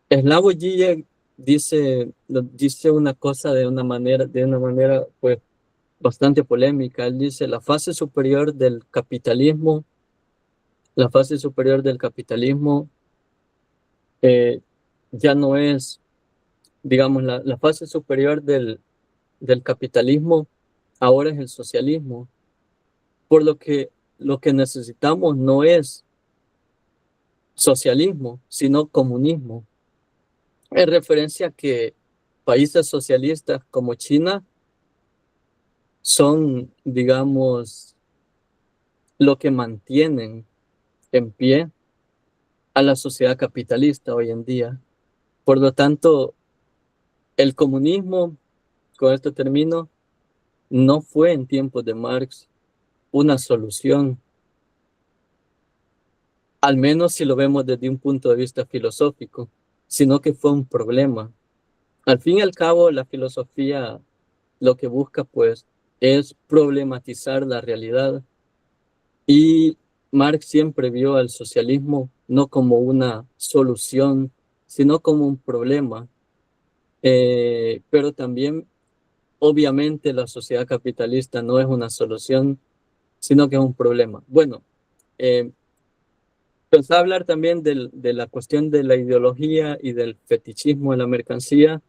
Slavoj Žižek dice una cosa de una manera pues bastante polémica. Él dice la fase superior del capitalismo eh, ya no es, digamos, la fase superior del capitalismo ahora es el socialismo, por lo que necesitamos no es socialismo, sino comunismo. En referencia a que países socialistas como China son, digamos, lo que mantienen en pie a la sociedad capitalista hoy en día. Por lo tanto, el comunismo, con esto termino, no fue en tiempos de Marx una solución, al menos si lo vemos desde un punto de vista filosófico, sino que fue un problema. Al fin y al cabo, la filosofía lo que busca, pues, es problematizar la realidad. Y Marx siempre vio al socialismo no como una solución, sino como un problema. Pero también, obviamente, la sociedad capitalista no es una solución, sino que es un problema. Bueno, pensaba hablar también de la cuestión de la ideología y del fetichismo de la mercancía,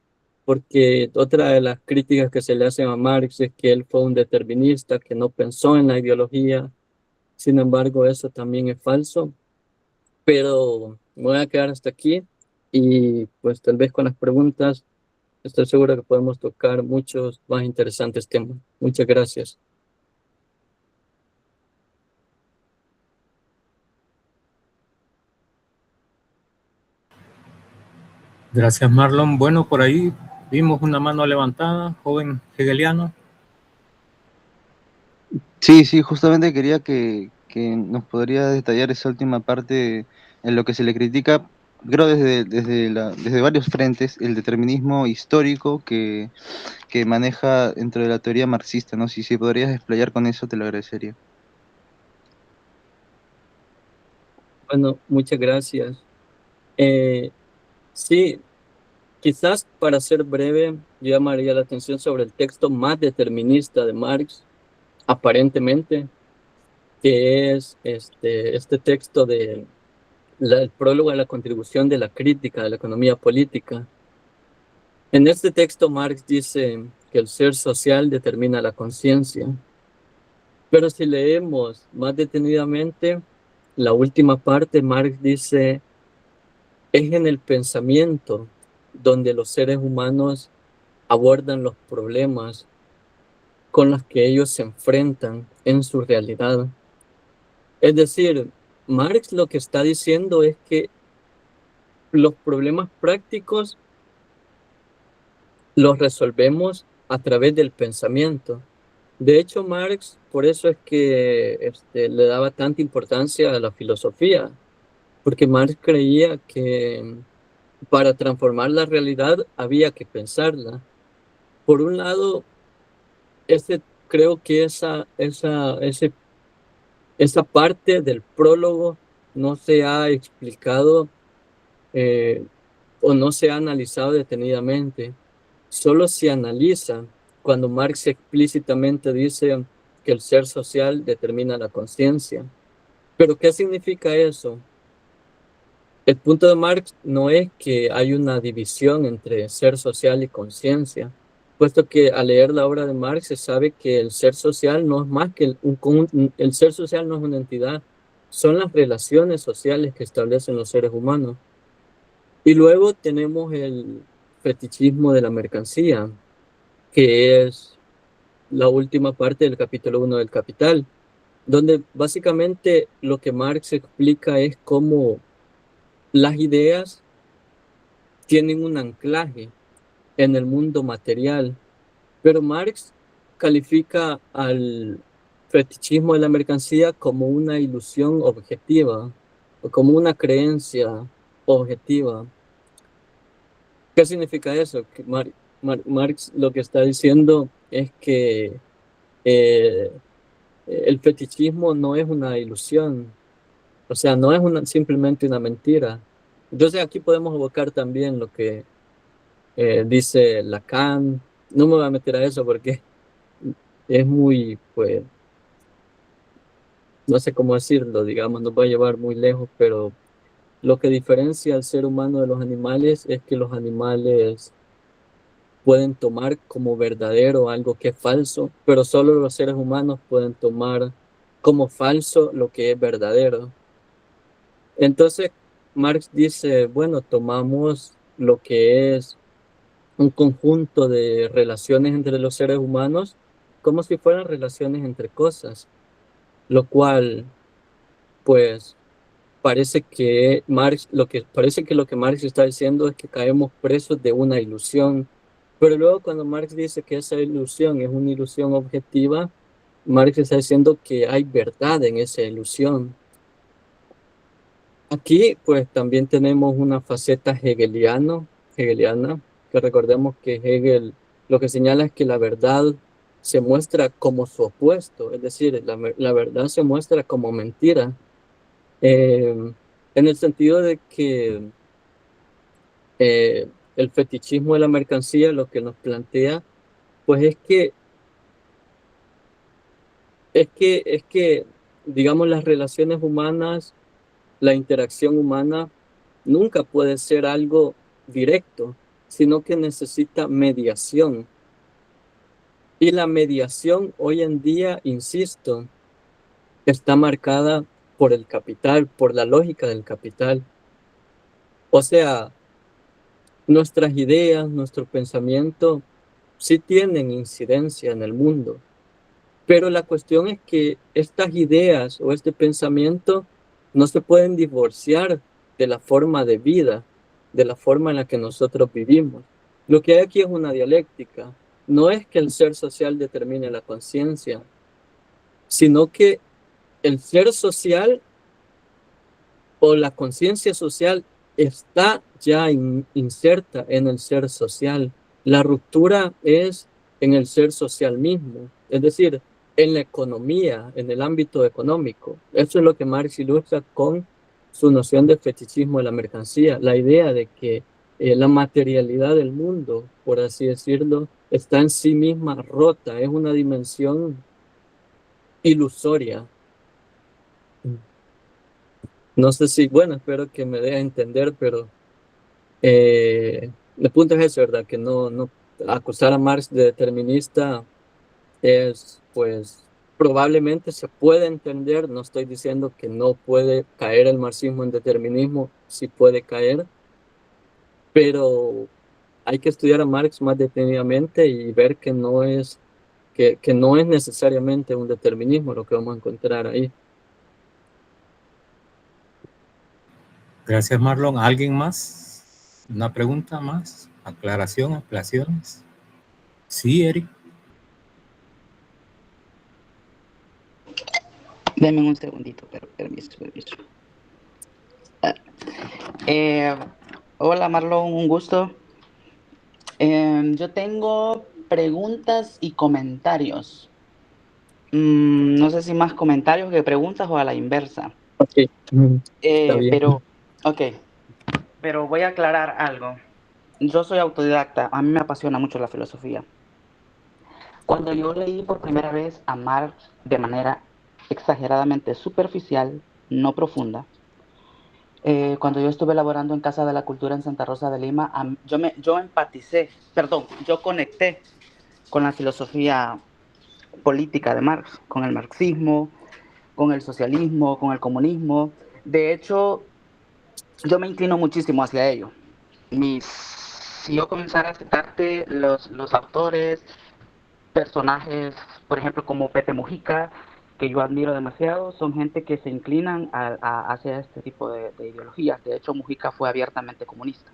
porque otra de las críticas que se le hacen a Marx es que él fue un determinista, que no pensó en la ideología. Sin embargo, eso también es falso, pero me voy a quedar hasta aquí y pues tal vez con las preguntas estoy seguro que podemos tocar muchos más interesantes temas. Muchas gracias. Gracias, Marlon. Bueno, por ahí vimos una mano levantada, joven hegeliano. Sí, sí, justamente quería que nos podría detallar esa última parte en lo que se le critica, creo desde varios frentes, el determinismo histórico que maneja dentro de la teoría marxista, ¿no? Si podrías explayar con eso, te lo agradecería. Bueno, muchas gracias. Sí, quizás para ser breve, yo llamaría la atención sobre el texto más determinista de Marx, aparentemente, que es este texto el prólogo a la contribución de la crítica de la economía política. En este texto, Marx dice que el ser social determina la conciencia, pero si leemos más detenidamente, la última parte, Marx dice, es en el pensamiento donde los seres humanos abordan los problemas con los que ellos se enfrentan en su realidad. Es decir, Marx lo que está diciendo es que los problemas prácticos los resolvemos a través del pensamiento. De hecho, Marx, por eso es que le daba tanta importancia a la filosofía, porque Marx creía que para transformar la realidad había que pensarla. Por un lado, creo que esa parte del prólogo no se ha explicado eh, o no se ha analizado detenidamente. Solo se analiza cuando Marx explícitamente dice que el ser social determina la conciencia. ¿Pero qué significa eso? El punto de Marx no es que hay una división entre ser social y conciencia, puesto que al leer la obra de Marx se sabe que el ser social no es más que el ser social no es una entidad, son las relaciones sociales que establecen los seres humanos. Y luego tenemos el fetichismo de la mercancía, que es la última parte del capítulo 1 del Capital. donde básicamente lo que Marx explica es cómo las ideas tienen un anclaje en el mundo material, pero Marx califica al fetichismo de la mercancía como una ilusión objetiva o como una creencia objetiva. ¿Qué significa eso? Que Marx lo que está diciendo es que eh, el fetichismo no es una ilusión, o sea, no es simplemente una mentira. Entonces aquí podemos evocar también lo que dice Lacan. No me voy a meter a eso porque es muy, pues, no sé cómo decirlo, digamos, nos va a llevar muy lejos, pero lo que diferencia al ser humano de los animales es que los animales pueden tomar como verdadero algo que es falso, pero solo los seres humanos pueden tomar como falso lo que es verdadero. Entonces, Marx dice, bueno, tomamos lo que es un conjunto de relaciones entre los seres humanos como si fueran relaciones entre cosas, lo cual, pues, parece que lo que Marx está diciendo es que caemos presos de una ilusión, pero luego cuando Marx dice que esa ilusión es una ilusión objetiva, Marx está diciendo que hay verdad en esa ilusión. Aquí pues también tenemos una faceta hegeliana, que recordemos que Hegel lo que señala es que la verdad se muestra como su opuesto, es decir, la verdad se muestra como mentira, eh, en el sentido de que el fetichismo de la mercancía lo que nos plantea pues es que digamos las relaciones humanas, la interacción humana nunca puede ser algo directo, sino que necesita mediación. Y la mediación hoy en día, insisto, está marcada por el capital, por la lógica del capital. O sea, nuestras ideas, nuestro pensamiento, sí tienen incidencia en el mundo, pero la cuestión es que estas ideas o este pensamiento no se pueden divorciar de la forma de vida, de la forma en la que nosotros vivimos. Lo que hay aquí es una dialéctica. No es que el ser social determine la conciencia, sino que el ser social o la conciencia social está ya inserta en el ser social. La ruptura es en el ser social mismo, es decir, en la economía, en el ámbito económico. Eso es lo que Marx ilustra con su noción de fetichismo de la mercancía, la idea de que la materialidad del mundo, por así decirlo, está en sí misma rota, es una dimensión ilusoria. No sé si, bueno, espero que me dé a entender, pero el punto es eso, ¿verdad? Que no acusar a Marx de determinista es, pues, probablemente se puede entender, no estoy diciendo que no puede caer el marxismo en determinismo, sí puede caer, pero hay que estudiar a Marx más detenidamente y ver que no es necesariamente un determinismo lo que vamos a encontrar ahí. Gracias, Marlon. ¿Alguien más? ¿Una pregunta más? ¿Aclaración? ¿Ampliaciones? Sí, Eric. Denme un segundito, pero permiso. Ah, eh, hola Marlon, un gusto. Yo tengo preguntas y comentarios. No sé si más comentarios que preguntas o a la inversa. Ok, está bien. Ok, pero voy a aclarar algo. Yo soy autodidacta, a mí me apasiona mucho la filosofía. Cuando yo leí por primera vez a Marx de manera exageradamente superficial, no profunda, cuando yo estuve laborando en Casa de la Cultura en Santa Rosa de Lima, yo conecté con la filosofía política de Marx, con el marxismo, con el socialismo, con el comunismo. De hecho, yo me inclino muchísimo hacia ello. Si yo comenzara a citarte los autores, personajes, por ejemplo, como Pepe Mujica, que yo admiro demasiado son gente que se inclinan hacia este tipo de ideologías. De hecho, Mujica fue abiertamente comunista.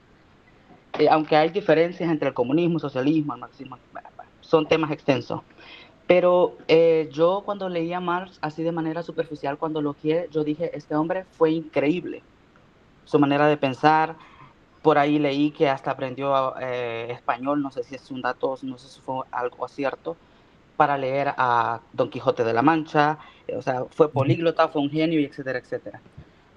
Aunque hay diferencias entre el comunismo, socialismo, el marxismo, son temas extensos. Pero yo cuando leía Marx así de manera superficial, cuando lo quiero, yo dije, este hombre fue increíble. Su manera de pensar, por ahí leí que hasta aprendió español, no sé si es un dato, no sé si fue algo cierto, para leer a Don Quijote de la Mancha, o sea, fue políglota, fue un genio, y etcétera, etcétera.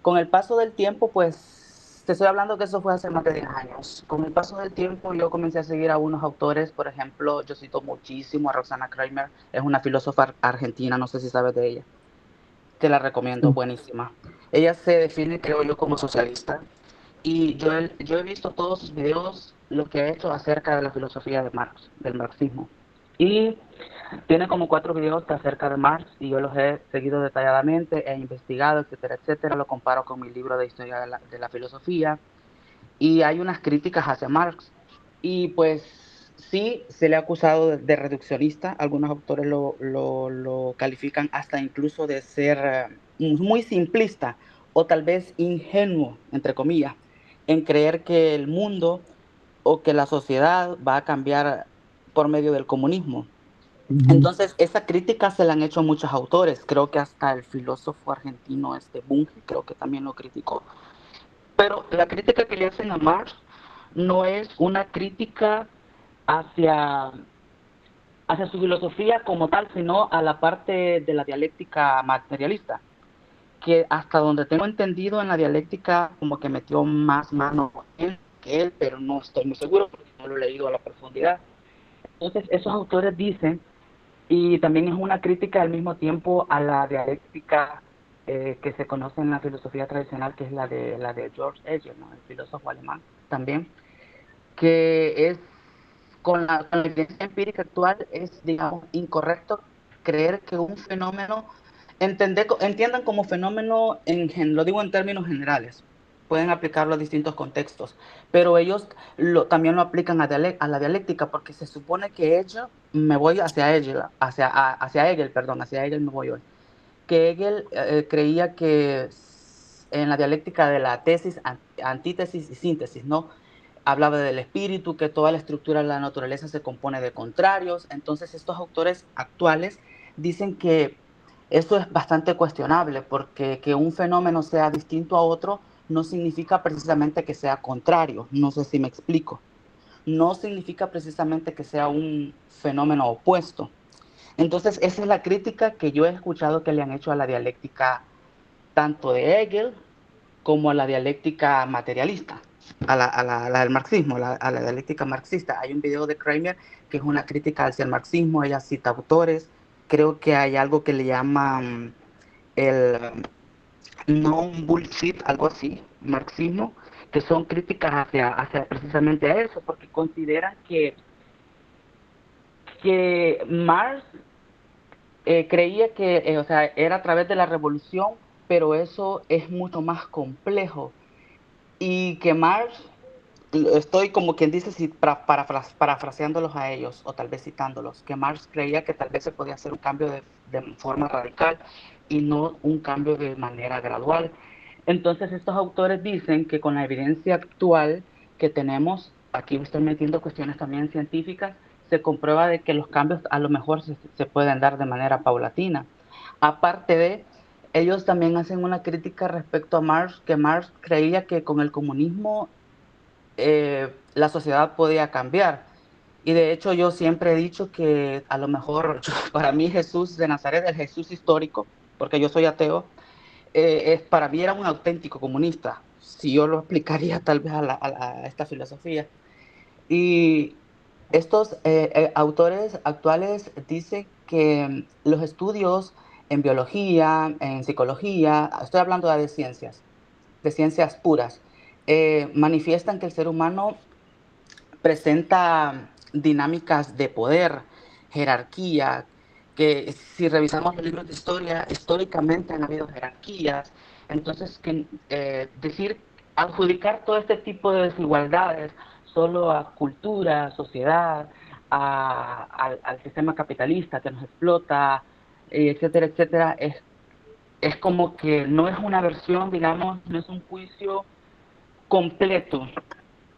Con el paso del tiempo, pues, te estoy hablando que eso fue hace más de 10 años. Con el paso del tiempo yo comencé a seguir a unos autores, por ejemplo, yo cito muchísimo a Roxana Kramer, es una filósofa argentina, no sé si sabes de ella. Te la recomiendo, buenísima. Ella se define, creo yo, como socialista. Y yo he visto todos sus videos, lo que ha hecho acerca de la filosofía de Marx, del marxismo. Y tiene como 4 videos acerca de Marx y yo los he seguido detalladamente, he investigado, etcétera, etcétera. Lo comparo con mi libro de historia de la filosofía y hay unas críticas hacia Marx. Y pues sí, se le ha acusado de reduccionista. Algunos autores lo califican hasta incluso de ser muy simplista o tal vez ingenuo, entre comillas, en creer que el mundo o que la sociedad va a cambiar por medio del comunismo. Entonces, esa crítica se la han hecho muchos autores. Creo que hasta el filósofo argentino Bunge, creo que también lo criticó. Pero la crítica que le hacen a Marx no es una crítica hacia, hacia su filosofía como tal, sino a la parte de la dialéctica materialista, que hasta donde tengo entendido en la dialéctica como que metió más mano que él, pero no estoy muy seguro porque no lo he leído a la profundidad. Entonces, esos autores dicen, y también es una crítica al mismo tiempo a la dialéctica que se conoce en la filosofía tradicional, que es la de George Hegel, ¿no? El filósofo alemán también, que es con la evidencia empírica actual es, digamos, incorrecto creer que un fenómeno, entiendan como fenómeno, lo digo en términos generales, pueden aplicarlo a distintos contextos, pero ellos también lo aplican a la dialéctica, porque se supone que Hegel, me voy hacia Hegel, hacia Hegel me voy hoy, que Hegel creía que en la dialéctica de la tesis, antítesis y síntesis, ¿no? Hablaba del espíritu, que toda la estructura de la naturaleza se compone de contrarios. Entonces, estos autores actuales dicen que esto es bastante cuestionable, porque que un fenómeno sea distinto a otro no significa precisamente que sea contrario. No sé si me explico. No significa precisamente que sea un fenómeno opuesto. Entonces, esa es la crítica que yo he escuchado que le han hecho a la dialéctica tanto de Hegel como a la dialéctica materialista, la del marxismo, a la dialéctica marxista. Hay un video de Kramer que es una crítica hacia el marxismo, ella cita autores, creo que hay algo que le llaman el non-bullshit, algo así, marxismo, que son críticas hacia precisamente a eso, porque consideran que Marx creía que o sea, era a través de la revolución, pero eso es mucho más complejo. Y que Marx, estoy como quien dice, si parafraseándolos a ellos, o tal vez citándolos, que Marx creía que tal vez se podía hacer un cambio de forma radical y no un cambio de manera gradual. Entonces estos autores dicen que con la evidencia actual que tenemos, aquí estoy metiendo cuestiones también científicas, se comprueba de que los cambios a lo mejor se pueden dar de manera paulatina. Aparte de, ellos también hacen una crítica respecto a Marx, que Marx creía que con el comunismo la sociedad podía cambiar. Y de hecho yo siempre he dicho que a lo mejor para mí Jesús de Nazaret, el Jesús histórico, porque yo soy ateo, para mí era un auténtico comunista, si yo lo explicaría tal vez a esta filosofía. Y estos autores actuales dicen que los estudios en biología, en psicología, estoy hablando de ciencias puras, manifiestan que el ser humano presenta dinámicas de poder, jerarquía, que si revisamos los libros de historia, históricamente han habido jerarquías. Entonces, adjudicar todo este tipo de desigualdades solo a cultura, sociedad, al sistema capitalista que nos explota, etcétera, etcétera, es como que no es una versión, digamos, no es un juicio completo,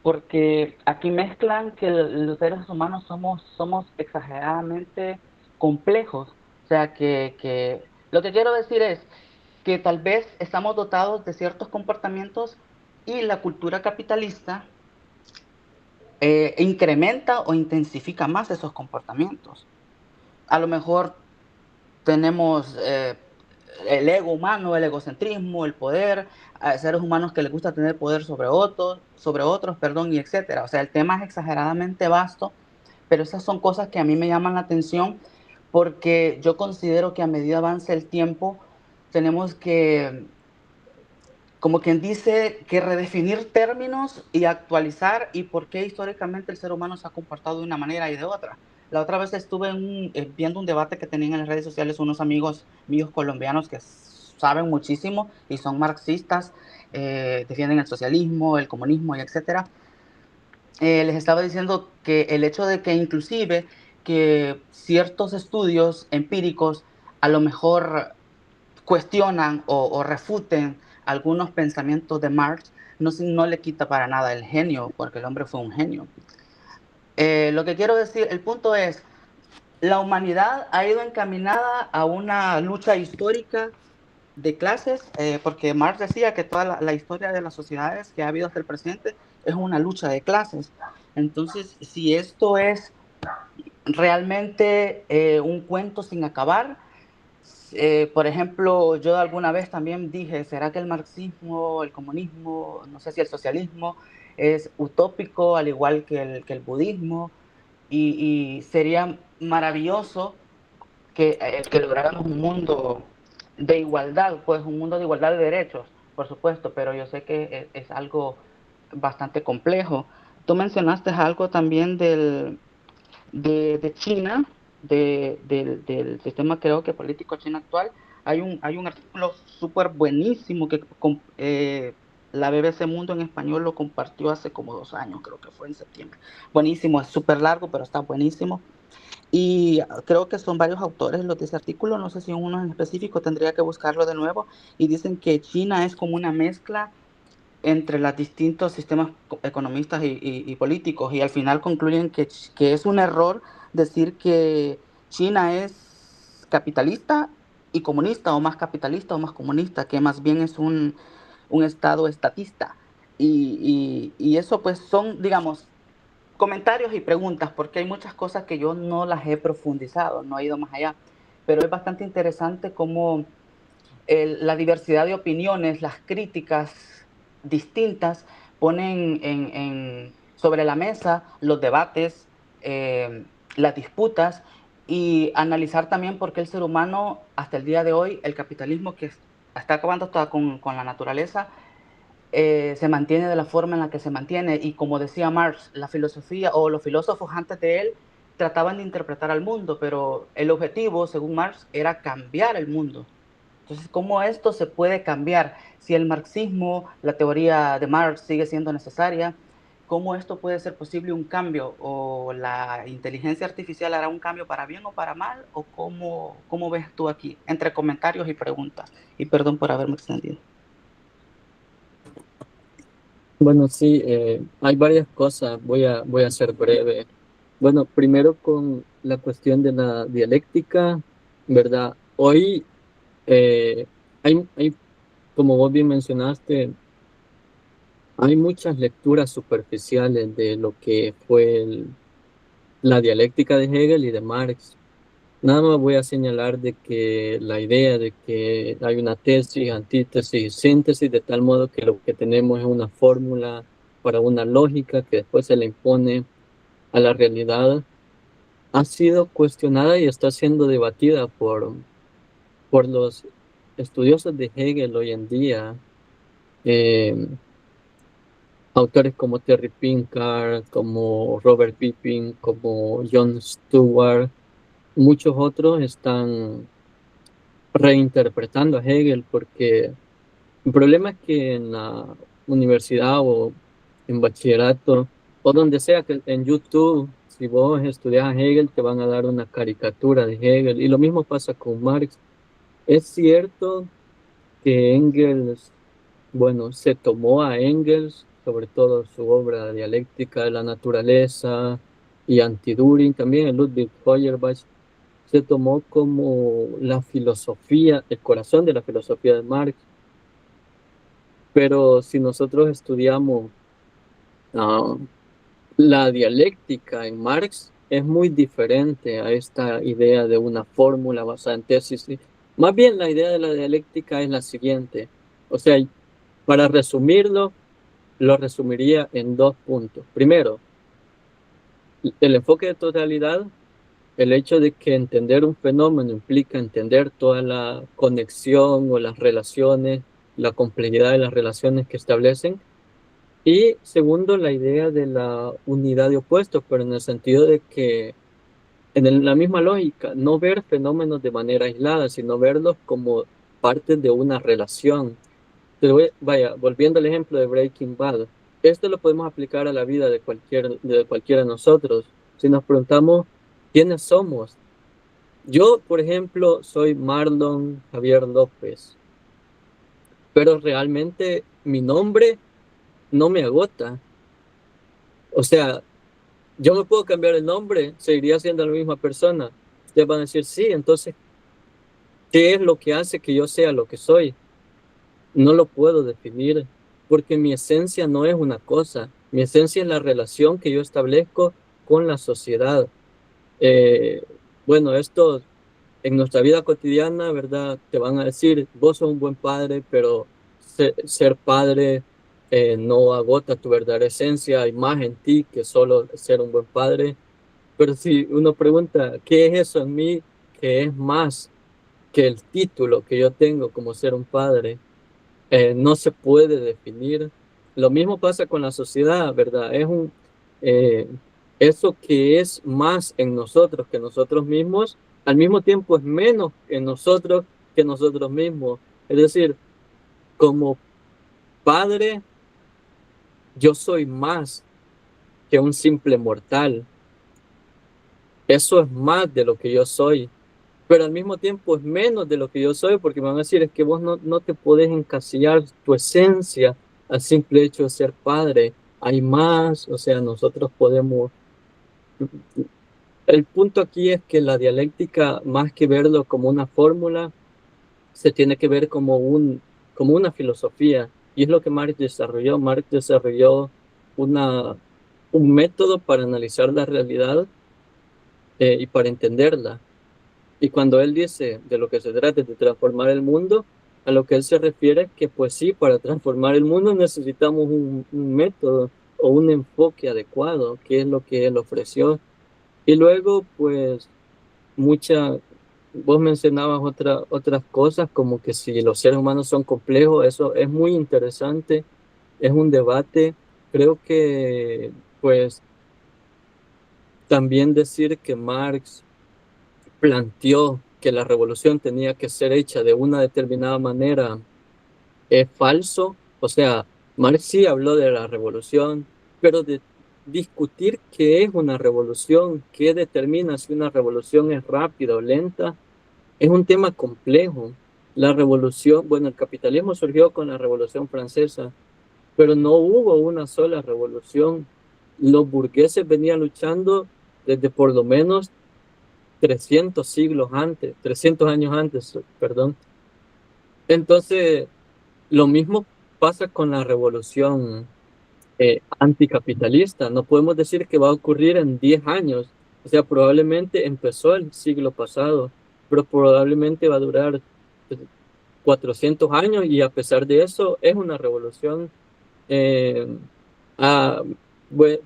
porque aquí mezclan que los seres humanos somos exageradamente complejos. O sea, que lo que quiero decir es que tal vez estamos dotados de ciertos comportamientos y la cultura capitalista incrementa o intensifica más esos comportamientos. A lo mejor tenemos el ego humano, el egocentrismo, el poder, a seres humanos que les gusta tener poder sobre otros, perdón, y etcétera. O sea, el tema es exageradamente vasto, pero esas son cosas que a mí me llaman la atención porque yo considero que a medida avance el tiempo tenemos que, como quien dice, que redefinir términos y actualizar y por qué históricamente el ser humano se ha comportado de una manera y de otra. La otra vez estuve viendo un debate que tenían en las redes sociales unos amigos míos colombianos que saben muchísimo y son marxistas, defienden el socialismo, el comunismo y etcétera. Les estaba diciendo que el hecho de que inclusive que ciertos estudios empíricos a lo mejor cuestionan o refuten algunos pensamientos de Marx, no le quita para nada el genio, porque el hombre fue un genio. Lo que quiero decir, el punto es, la humanidad ha ido encaminada a una lucha histórica de clases, porque Marx decía que toda la historia de las sociedades que ha habido hasta el presente es una lucha de clases. Entonces, si esto es realmente un cuento sin acabar, por ejemplo, yo alguna vez también dije, ¿será que el marxismo, el comunismo, no sé si el socialismo es utópico al igual que el budismo? Y sería maravilloso que lográramos un mundo de igualdad, pues un mundo de igualdad de derechos, por supuesto, pero yo sé que es algo bastante complejo. Tú mencionaste algo también de China, del sistema creo que político chino actual. Hay un artículo súper buenísimo que la BBC Mundo en español lo compartió hace como 2 años, creo que fue en septiembre. Buenísimo, es súper largo, pero está buenísimo. Y creo que son varios autores los de ese artículo, no sé si uno en específico, tendría que buscarlo de nuevo. Y dicen que China es como una mezcla entre los distintos sistemas economistas y políticos, y al final concluyen que es un error decir que China es capitalista y comunista, o más capitalista o más comunista, que más bien es un estado estatista. Y eso pues son, digamos, comentarios y preguntas, porque hay muchas cosas que yo no las he profundizado, no he ido más allá, pero es bastante interesante cómo la diversidad de opiniones, las críticas distintas ponen sobre la mesa los debates, las disputas, y analizar también por qué el ser humano, hasta el día de hoy, el capitalismo que está acabando hasta con la naturaleza, se mantiene de la forma en la que se mantiene. Y como decía Marx, la filosofía o los filósofos antes de él trataban de interpretar al mundo, pero el objetivo, según Marx, era cambiar el mundo. Entonces, ¿cómo esto se puede cambiar? Si el marxismo, la teoría de Marx sigue siendo necesaria, ¿cómo esto puede ser posible un cambio? ¿O la inteligencia artificial hará un cambio para bien o para mal? ¿O cómo ves tú aquí? Entre comentarios y preguntas. Y perdón por haberme extendido. Bueno, sí, hay varias cosas, voy a ser breve. Bueno, primero con la cuestión de la dialéctica, ¿verdad? Hoy hay, como vos bien mencionaste, hay muchas lecturas superficiales de lo que fue la dialéctica de Hegel y de Marx. Nada más voy a señalar de que la idea de que hay una tesis, antítesis, síntesis, de tal modo que lo que tenemos es una fórmula para una lógica que después se le impone a la realidad, ha sido cuestionada y está siendo debatida por los estudiosos de Hegel hoy en día. Eh, Autores como Terry Pinkard, como Robert Pippin, como John Stewart, muchos otros están reinterpretando a Hegel, porque el problema es que en la universidad o en bachillerato o donde sea, que en YouTube si vos estudias a Hegel, te van a dar una caricatura de Hegel, y lo mismo pasa con Marx. Es cierto que Engels, bueno, se tomó a Engels, sobre todo su obra Dialéctica de la Naturaleza y Anti-Düring, también el Ludwig Feuerbach, se tomó como la filosofía, el corazón de la filosofía de Marx. Pero si nosotros estudiamos ah, la dialéctica en Marx, es muy diferente a esta idea de una fórmula basada en tesis. Más bien la idea de la dialéctica es la siguiente. O sea, para resumirlo, lo resumiría en 2 puntos. Primero, el enfoque de totalidad, el hecho de que entender un fenómeno implica entender toda la conexión o las relaciones, la complejidad de las relaciones que establecen. Y segundo, la idea de la unidad de opuestos, pero en el sentido de que, la misma lógica, no ver fenómenos de manera aislada, sino verlos como parte de una relación. Vaya, volviendo al ejemplo de Breaking Bad, esto lo podemos aplicar a la vida de cualquiera de nosotros. Si nos preguntamos quiénes somos, yo, por ejemplo, soy Marlon Javier López, pero realmente mi nombre no me agota. O sea, yo me puedo cambiar el nombre, seguiría siendo la misma persona. Ustedes van a decir, sí, entonces, ¿qué es lo que hace que yo sea lo que soy? No lo puedo definir, porque mi esencia no es una cosa. Mi esencia es la relación que yo establezco con la sociedad. Eh, bueno, esto en nuestra vida cotidiana, ¿verdad? Te van a decir, vos sos un buen padre, pero ser padre no agota tu verdadera esencia, hay más en ti que solo ser un buen padre. Pero si uno pregunta, ¿qué es eso en mí que es más que el título que yo tengo como ser un padre? No se puede definir. Lo mismo pasa con la sociedad, ¿verdad? Eh, eso que es más en nosotros que nosotros mismos, al mismo tiempo es menos en nosotros que nosotros mismos. Es decir, como padre, yo soy más que un simple mortal. Eso es más de lo que yo soy, pero al mismo tiempo es menos de lo que yo soy, porque me van a decir, es que vos no te podés encasillar tu esencia al simple hecho de ser padre. Hay más, o sea, nosotros podemos... El punto aquí es que la dialéctica, más que verlo como una fórmula, se tiene que ver como una filosofía, y es lo que Marx desarrolló. Marx desarrolló una, un método para analizar la realidad y para entenderla. Y cuando él dice de lo que se trata es de transformar el mundo, a lo que él se refiere es que pues sí, para transformar el mundo necesitamos un método o un enfoque adecuado, que es lo que él ofreció. Y luego pues vos mencionabas otras cosas como que si los seres humanos son complejos, eso es muy interesante, es un debate. Creo que pues también decir que Marx planteó que la revolución tenía que ser hecha de una determinada manera es falso. O sea, Marx sí habló de la revolución, pero de discutir qué es una revolución, qué determina si una revolución es rápida o lenta, es un tema complejo. La revolución, bueno, el capitalismo surgió con la Revolución Francesa, pero no hubo una sola revolución. Los burgueses venían luchando desde por lo menos 300 años antes, perdón. Entonces, lo mismo pasa con la revolución anticapitalista. No podemos decir que va a ocurrir en 10 años. O sea, probablemente empezó el siglo pasado, pero probablemente va a durar 400 años y a pesar de eso es una revolución. Eh, ah,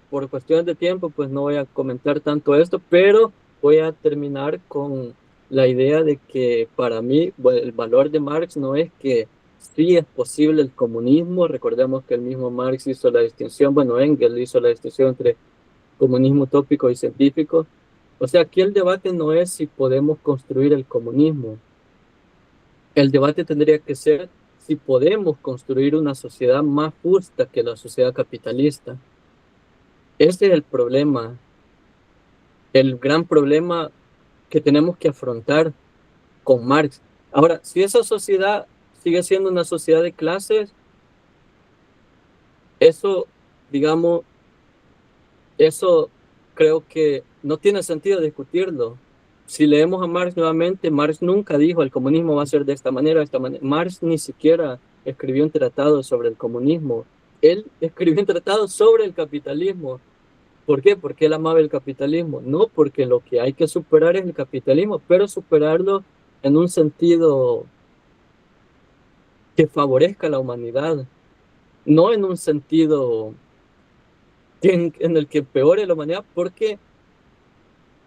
por cuestiones de tiempo, pues no voy a comentar tanto esto, pero voy a terminar con la idea de que para mí, bueno, el valor de Marx no es que sí es posible el comunismo. Recordemos que el mismo Marx hizo la distinción, bueno, Engels hizo la distinción entre comunismo utópico y científico. O sea, aquí el debate no es si podemos construir el comunismo. El debate tendría que ser si podemos construir una sociedad más justa que la sociedad capitalista. Ese es el problema. el gran problema que tenemos que afrontar con Marx. Ahora, si esa sociedad sigue siendo una sociedad de clases, eso, digamos, eso creo que no tiene sentido discutirlo. Si leemos a Marx nuevamente, Marx nunca dijo el comunismo va a ser de esta manera, de esta manera. Marx ni siquiera escribió un tratado sobre el comunismo. Él escribió un tratado sobre el capitalismo. ¿Por qué? Porque él amaba el capitalismo. No porque lo que hay que superar es el capitalismo, pero superarlo en un sentido que favorezca a la humanidad, no en un sentido en el que empeore la humanidad, porque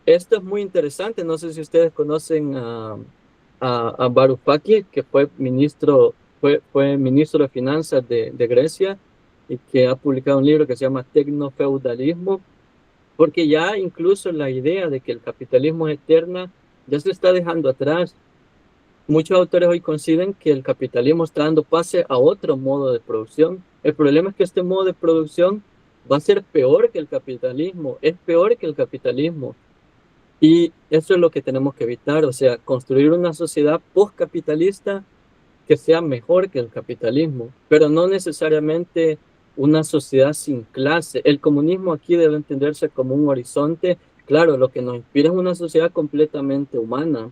esto es muy interesante. No sé si ustedes conocen a Varoufakis, que fue ministro de Finanzas de Grecia y que ha publicado un libro que se llama Tecnofeudalismo, porque ya incluso la idea de que el capitalismo es eterna ya se está dejando atrás. Muchos autores hoy coinciden que el capitalismo está dando pase a otro modo de producción. El problema es que este modo de producción va a ser peor que el capitalismo, es peor que el capitalismo. Y eso es lo que tenemos que evitar, o sea, construir una sociedad postcapitalista que sea mejor que el capitalismo, pero no necesariamente una sociedad sin clase. El comunismo aquí debe entenderse como un horizonte. Claro, lo que nos inspira es una sociedad completamente humana,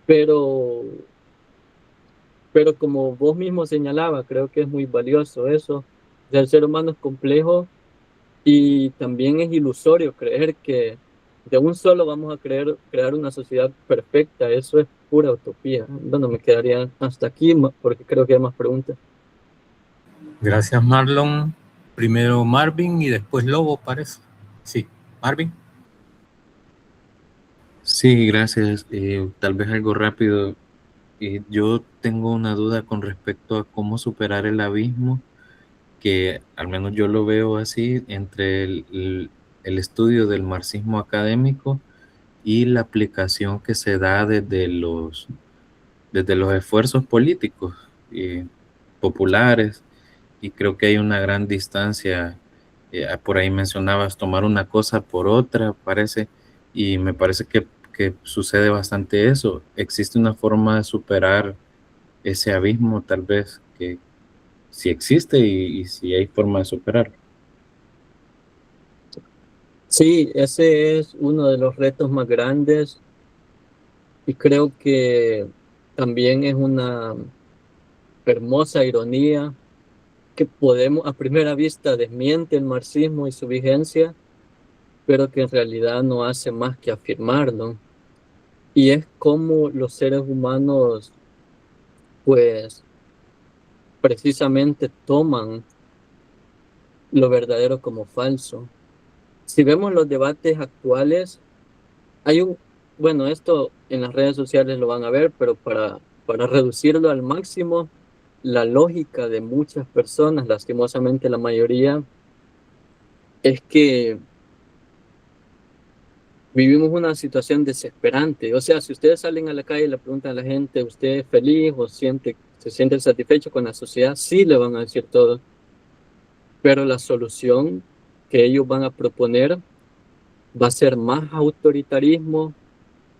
pero, pero como vos mismo señalaba, creo que es muy valioso eso. O sea, el ser humano es complejo y también es ilusorio creer que de un solo vamos a crear una sociedad perfecta. Eso es pura utopía. Bueno, me quedaría hasta aquí porque creo que hay más preguntas. Gracias, Marlon. Primero Marvin y después Lobo, parece. Sí, Marvin. Sí, gracias. Tal vez algo rápido. Yo tengo una duda con respecto a cómo superar el abismo, que al menos yo lo veo así, entre el estudio del marxismo académico y la aplicación que se da desde los esfuerzos políticos populares, y creo que hay una gran distancia. Por ahí mencionabas tomar una cosa por otra, parece, y me parece que sucede bastante eso. Existe una forma de superar ese abismo, tal vez, que si existe y si hay forma de superarlo. Sí, ese es uno de los retos más grandes y creo que también es una hermosa ironía que podemos a primera vista desmiente el marxismo y su vigencia, pero que en realidad no hace más que afirmarlo. Y es como los seres humanos, pues, precisamente toman lo verdadero como falso. Si vemos los debates actuales, hay bueno, esto en las redes sociales lo van a ver, pero para reducirlo al máximo, la lógica de muchas personas, lastimosamente la mayoría, es que vivimos una situación desesperante. O sea, si ustedes salen a la calle y le preguntan a la gente, ¿usted es feliz o se siente satisfecho con la sociedad? Sí, le van a decir todo. Pero la solución que ellos van a proponer va a ser más autoritarismo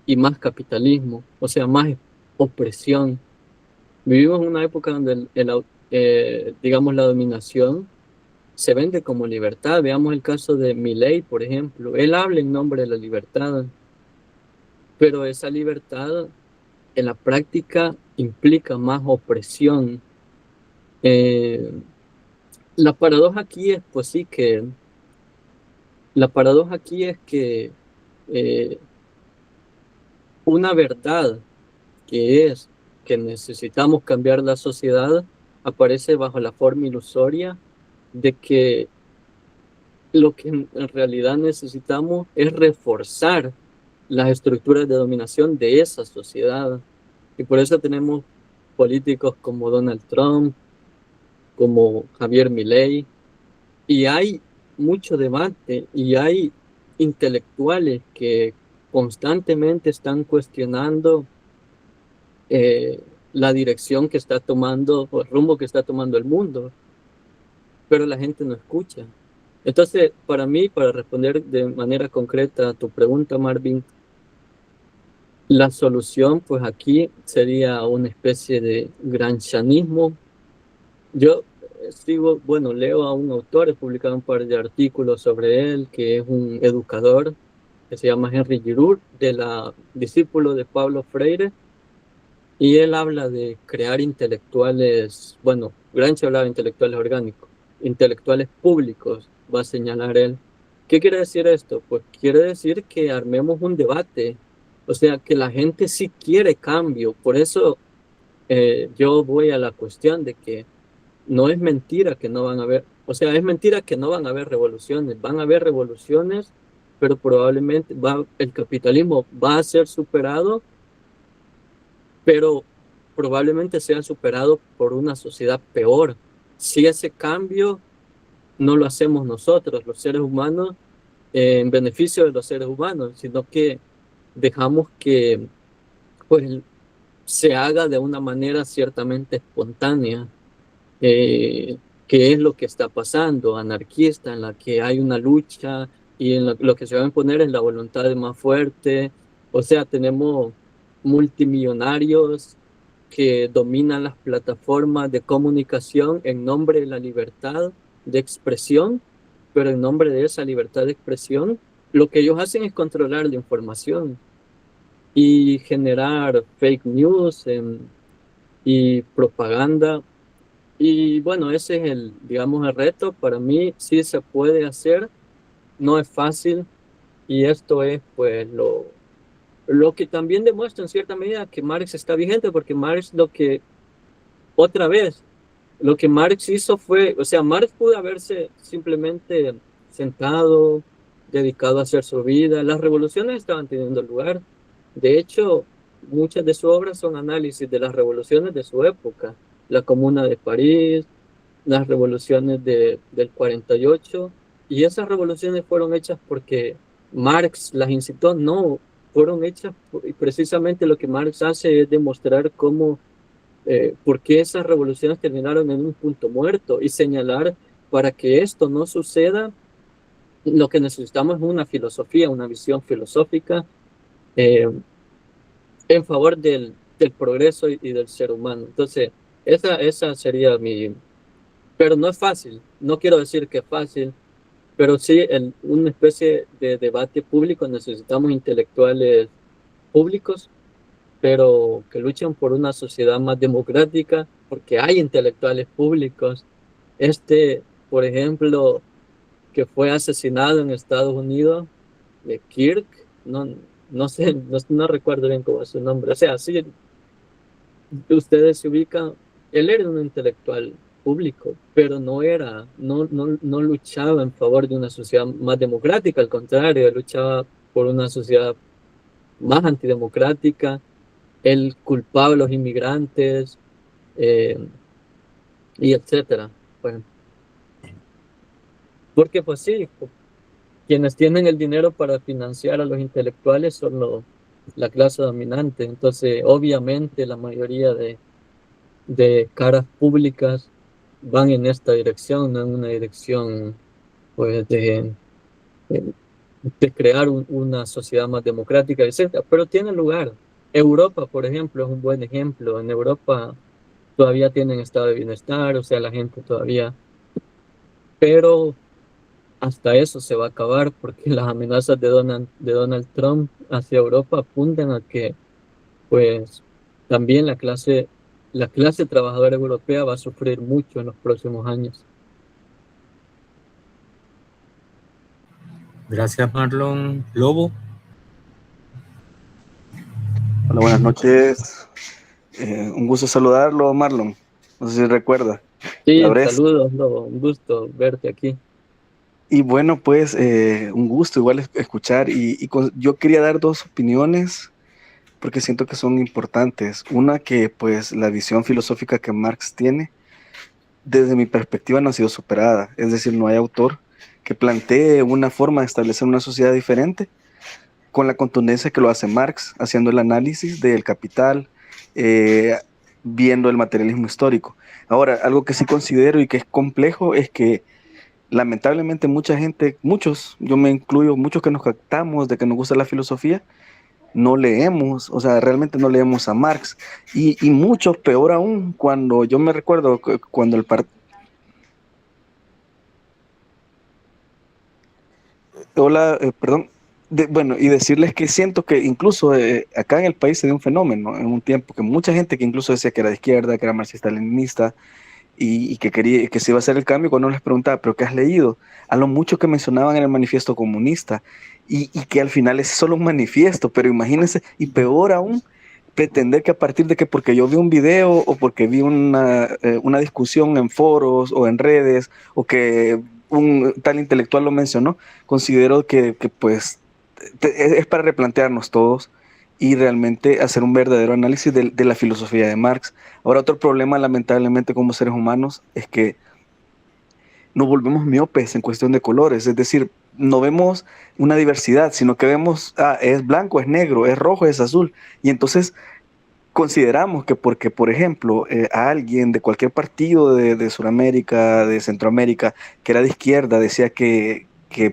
y más capitalismo, o sea, más opresión. Vivimos en una época donde digamos, la dominación se vende como libertad. Veamos el caso de Milei, por ejemplo. Él habla en nombre de la libertad, pero esa libertad en la práctica implica más opresión. Eh, la paradoja aquí es, pues sí, que la paradoja aquí es que eh, una verdad que es que necesitamos cambiar la sociedad aparece bajo la forma ilusoria de que lo que en realidad necesitamos es reforzar las estructuras de dominación de esa sociedad. Y por eso tenemos políticos como Donald Trump, como Javier Milei, y hay mucho debate y hay intelectuales que constantemente están cuestionando la dirección que está tomando o el rumbo que está tomando el mundo, pero la gente no escucha. Entonces, para mí, para responder de manera concreta a tu pregunta, Marvin, la solución, pues aquí sería una especie de gramscianismo. Yo sigo, bueno, leo a un autor, he publicado un par de artículos sobre él, que es un educador, que se llama Henry Giroux, discípulo de Pablo Freire, y él habla de crear intelectuales, bueno, Gramsci hablaba de intelectuales orgánicos, intelectuales públicos, va a señalar él. ¿Qué quiere decir esto? Pues quiere decir que armemos un debate, o sea, que la gente sí quiere cambio. Por eso yo voy a la cuestión de que no es mentira que no van a haber, o sea, es mentira que no van a haber revoluciones, van a haber revoluciones, pero probablemente el capitalismo va a ser superado, pero probablemente sea superado por una sociedad peor. Si ese cambio no lo hacemos nosotros, los seres humanos, en beneficio de los seres humanos, sino que dejamos que pues, se haga de una manera ciertamente espontánea, que es lo que está pasando, anarquista, en la que hay una lucha y en lo que se va a imponer es la voluntad de más fuerte. O sea, tenemos multimillonarios que dominan las plataformas de comunicación en nombre de la libertad de expresión, pero en nombre de esa libertad de expresión, lo que ellos hacen es controlar la información y generar fake news y propaganda. Y bueno, ese es digamos, el reto. Para mí sí se puede hacer, no es fácil, y esto es pues lo que también demuestra en cierta medida que Marx está vigente, porque Marx otra vez, lo que Marx hizo fue, o sea, Marx pudo haberse simplemente sentado, dedicado a hacer su vida. Las revoluciones estaban teniendo lugar. De hecho, muchas de sus obras son análisis de las revoluciones de su época. La Comuna de París, las revoluciones del 48, y esas revoluciones fueron hechas porque Marx las incitó, no, fueron hechas, y precisamente lo que Marx hace es demostrar por qué esas revoluciones terminaron en un punto muerto y señalar para que esto no suceda, lo que necesitamos es una filosofía, una visión filosófica eh, en favor del progreso y del ser humano. Entonces, esa sería pero no es fácil, no quiero decir que es fácil, pero sí una especie de debate público. Necesitamos intelectuales públicos, pero que luchan por una sociedad más democrática, porque hay intelectuales públicos. Por ejemplo, que fue asesinado en Estados Unidos, de Kirk, no sé, no recuerdo bien cómo es su nombre. O sea, sí, ustedes se ubican, él era un intelectual público, pero no luchaba en favor de una sociedad más democrática, al contrario, él luchaba por una sociedad más antidemocrática. Él culpaba a los inmigrantes eh, y etcétera. Pues, porque pues sí, quienes tienen el dinero para financiar a los intelectuales son la clase dominante. Entonces, obviamente, la mayoría de caras públicas van en esta dirección, no en una dirección pues de crear una sociedad más democrática, etcétera. Pero tiene lugar. Europa, por ejemplo, es un buen ejemplo. En Europa todavía tienen estado de bienestar, o sea, la gente todavía, pero hasta eso se va a acabar porque las amenazas de Donald Trump hacia Europa apuntan a que, pues, también la clase trabajadora europea va a sufrir mucho en los próximos años. Gracias, Marlon. Lobo. Hola, buenas noches. Un gusto saludarlo, Marlon. No sé si recuerda. Sí, La vez. saludos, Lobo, un gusto verte aquí. Y bueno, pues un gusto igual escuchar. Yo quería dar dos opiniones porque siento que son importantes. Una, que pues la visión filosófica que Marx tiene, desde mi perspectiva, no ha sido superada. Es decir, no hay autor que plantee una forma de establecer una sociedad diferente con la contundencia que lo hace Marx, haciendo el análisis del capital, viendo el materialismo histórico. Ahora, algo que sí considero y que es complejo es que lamentablemente mucha gente, muchos, yo me incluyo, muchos que nos captamos de que nos gusta la filosofía, no leemos, o sea, realmente no leemos a Marx. Y muchos, peor aún, cuando yo me recuerdo cuando el partido... Hola, perdón. Bueno, y decirles que siento que incluso acá en el país se dio un fenómeno en un tiempo que mucha gente que incluso decía que era de izquierda, que era marxista-leninista, y que quería que se iba a hacer el cambio, cuando les preguntaba, ¿pero qué has leído? A lo mucho que mencionaban en el manifiesto comunista, y que al final es solo un manifiesto, pero imagínense, y peor aún, pretender que a partir de que porque yo vi un video o porque vi una discusión en foros o en redes o que un tal intelectual lo mencionó, considero que pues es para replantearnos todos y realmente hacer un verdadero análisis de la filosofía de Marx. Ahora, otro problema, lamentablemente, como seres humanos, es que nos volvemos miopes en cuestión de colores, es decir, no vemos una diversidad, sino que vemos, es blanco, es negro, es rojo, es azul, y entonces consideramos que porque, por ejemplo, a alguien de cualquier partido de Sudamérica, de Centroamérica, que era de izquierda, decía que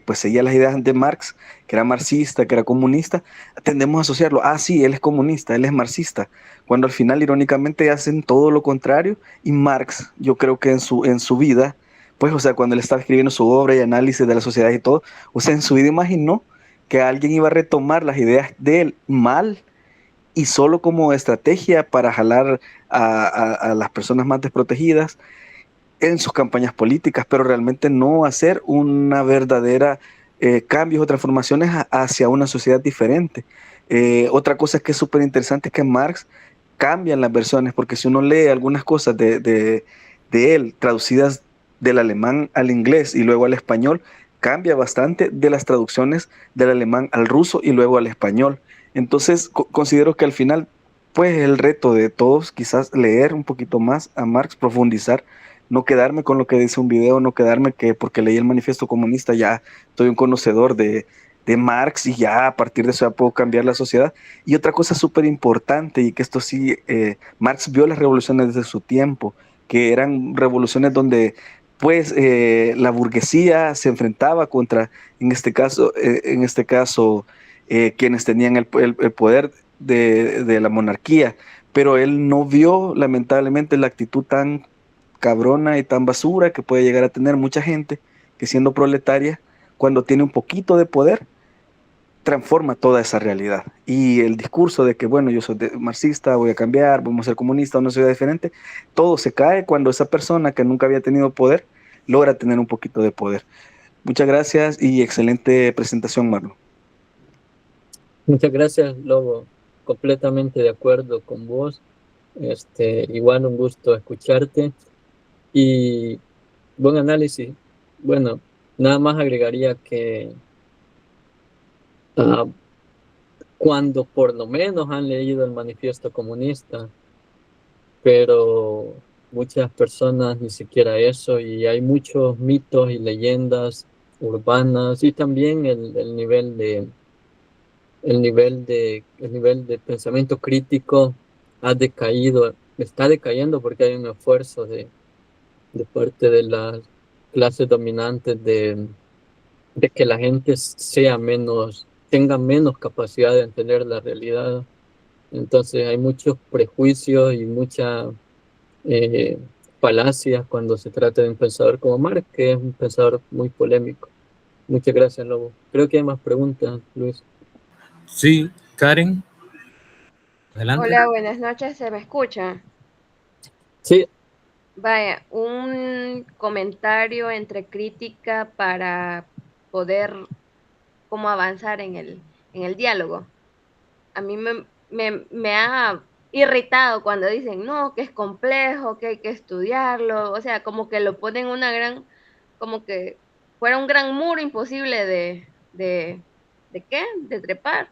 pues seguía las ideas de Marx, que era marxista, que era comunista, tendemos a asociarlo, sí, él es comunista, él es marxista, cuando al final irónicamente hacen todo lo contrario, y Marx, yo creo que en su vida, pues, o sea, cuando él estaba escribiendo su obra y análisis de la sociedad y todo, o sea, en su vida imaginó que alguien iba a retomar las ideas de él mal, y solo como estrategia para jalar a las personas más desprotegidas en sus campañas políticas, pero realmente no hacer una verdadera cambios o transformaciones hacia una sociedad diferente. Otra cosa que es súper interesante es que Marx cambia las versiones, porque si uno lee algunas cosas de él traducidas del alemán al inglés y luego al español, cambia bastante de las traducciones del alemán al ruso y luego al español. Entonces, considero que al final, pues el reto de todos, quizás leer un poquito más a Marx, profundizar, no quedarme con lo que dice un video, no quedarme que porque leí el manifiesto comunista ya soy un conocedor de Marx y ya a partir de eso ya puedo cambiar la sociedad. Y otra cosa súper importante, y que esto sí, Marx vio las revoluciones desde su tiempo, que eran revoluciones donde pues la burguesía se enfrentaba contra, en este caso, quienes tenían el poder de la monarquía, pero él no vio lamentablemente la actitud tan cabrona y tan basura que puede llegar a tener mucha gente que siendo proletaria, cuando tiene un poquito de poder, transforma toda esa realidad. Y el discurso de que, bueno, yo soy marxista, voy a cambiar, vamos a ser comunista, una sociedad diferente, todo se cae cuando esa persona que nunca había tenido poder logra tener un poquito de poder. Muchas gracias y excelente presentación, Marlon. Muchas gracias, Lobo. Completamente de acuerdo con vos. Igual un gusto escucharte y buen análisis. Bueno, nada más agregaría que cuando por lo menos han leído el manifiesto comunista, pero muchas personas ni siquiera eso, y hay muchos mitos y leyendas urbanas, y también el nivel de pensamiento crítico ha decaído, está decayendo porque hay un esfuerzo de parte de las clases dominantes de que la gente tenga menos capacidad de entender la realidad. Entonces hay muchos prejuicios y muchas falacias cuando se trata de un pensador como Marx, que es un pensador muy polémico. Muchas gracias, Lobo. Creo que hay más preguntas, Luis. Sí, Karen, adelante. Hola, buenas noches, ¿se me escucha? Sí, Vaya, un comentario entre crítica para poder como avanzar en el diálogo. A mí me ha irritado cuando dicen, no, que es complejo, que hay que estudiarlo, o sea, como que lo ponen como que fuera un gran muro imposible ¿de qué? De trepar.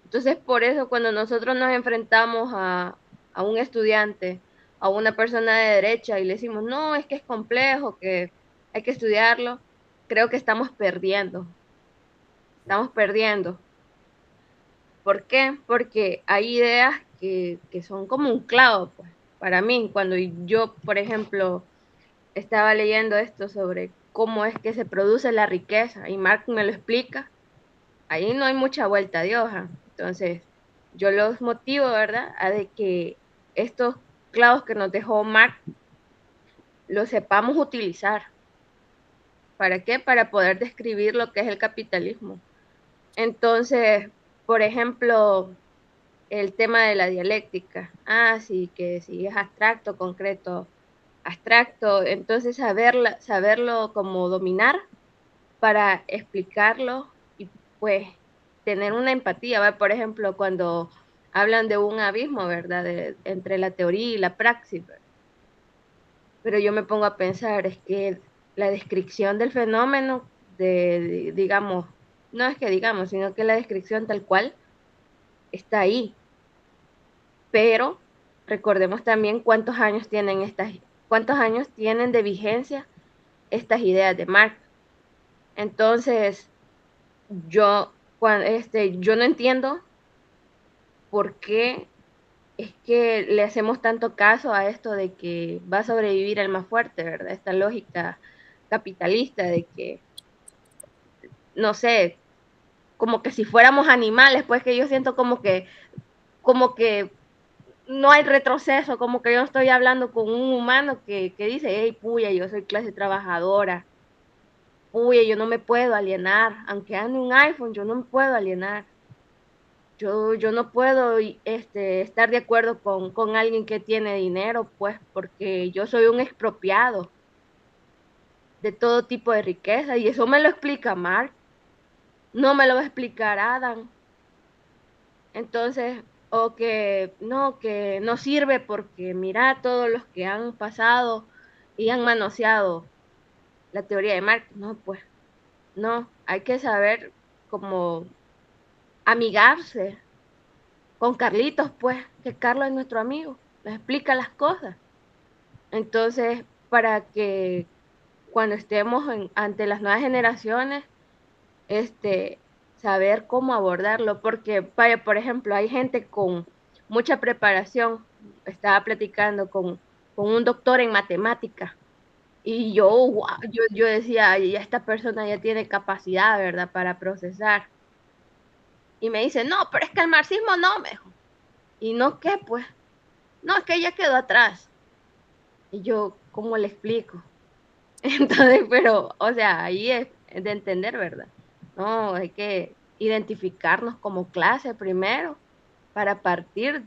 Entonces, por eso cuando nosotros nos enfrentamos a un estudiante, a una persona de derecha y le decimos, no, es que es complejo, que hay que estudiarlo, creo que estamos perdiendo. Estamos perdiendo. ¿Por qué? Porque hay ideas que son como un clavo, pues. Para mí, cuando yo, por ejemplo, estaba leyendo esto sobre cómo es que se produce la riqueza, y Marx me lo explica, ahí no hay mucha vuelta de hoja. Entonces, yo los motivo, ¿verdad?, a de que estos clavos que nos dejó Marx los sepamos utilizar. ¿Para qué? Para poder describir lo que es el capitalismo. Entonces, por ejemplo, el tema de la dialéctica. Sí, que si es abstracto, concreto, abstracto, entonces saberlo como dominar para explicarlo y pues tener una empatía, ¿va? Por ejemplo, cuando hablan de un abismo, ¿verdad? Entre la teoría y la praxis, ¿verdad? Pero yo me pongo a pensar, es que la descripción del fenómeno, digamos, no es que digamos, sino que la descripción tal cual está ahí. Pero recordemos también cuántos años tienen de vigencia estas ideas de Marx. Entonces, yo no entiendo por qué es que le hacemos tanto caso a esto de que va a sobrevivir el más fuerte, ¿verdad? Esta lógica capitalista de que, no sé, como que si fuéramos animales, pues que yo siento como que no hay retroceso, como que yo estoy hablando con un humano que dice, hey, puya, yo soy clase trabajadora, puya, yo no me puedo alienar, aunque ande un iPhone, yo no me puedo alienar. Yo no puedo estar de acuerdo con alguien que tiene dinero, pues, porque yo soy un expropiado de todo tipo de riqueza, y eso me lo explica Marx, no me lo va a explicar Adam. Entonces, o que no sirve porque mira todos los que han pasado y han manoseado la teoría de Marx. No, pues, no, hay que saber cómo amigarse con Carlitos, pues, que Carlos es nuestro amigo, nos explica las cosas. Entonces, para que cuando estemos ante las nuevas generaciones, saber cómo abordarlo, porque, vaya, por ejemplo, hay gente con mucha preparación, estaba platicando con un doctor en matemática, y yo decía, "Ay, ya esta persona ya tiene capacidad, ¿verdad?, para procesar". Y me dice, no, pero es que el marxismo no, me dijo. ¿Y no qué, pues? No, es que ya quedó atrás. Y yo, ¿cómo le explico? Entonces, pero, o sea, ahí es de entender, ¿verdad? No, hay que identificarnos como clase primero para partir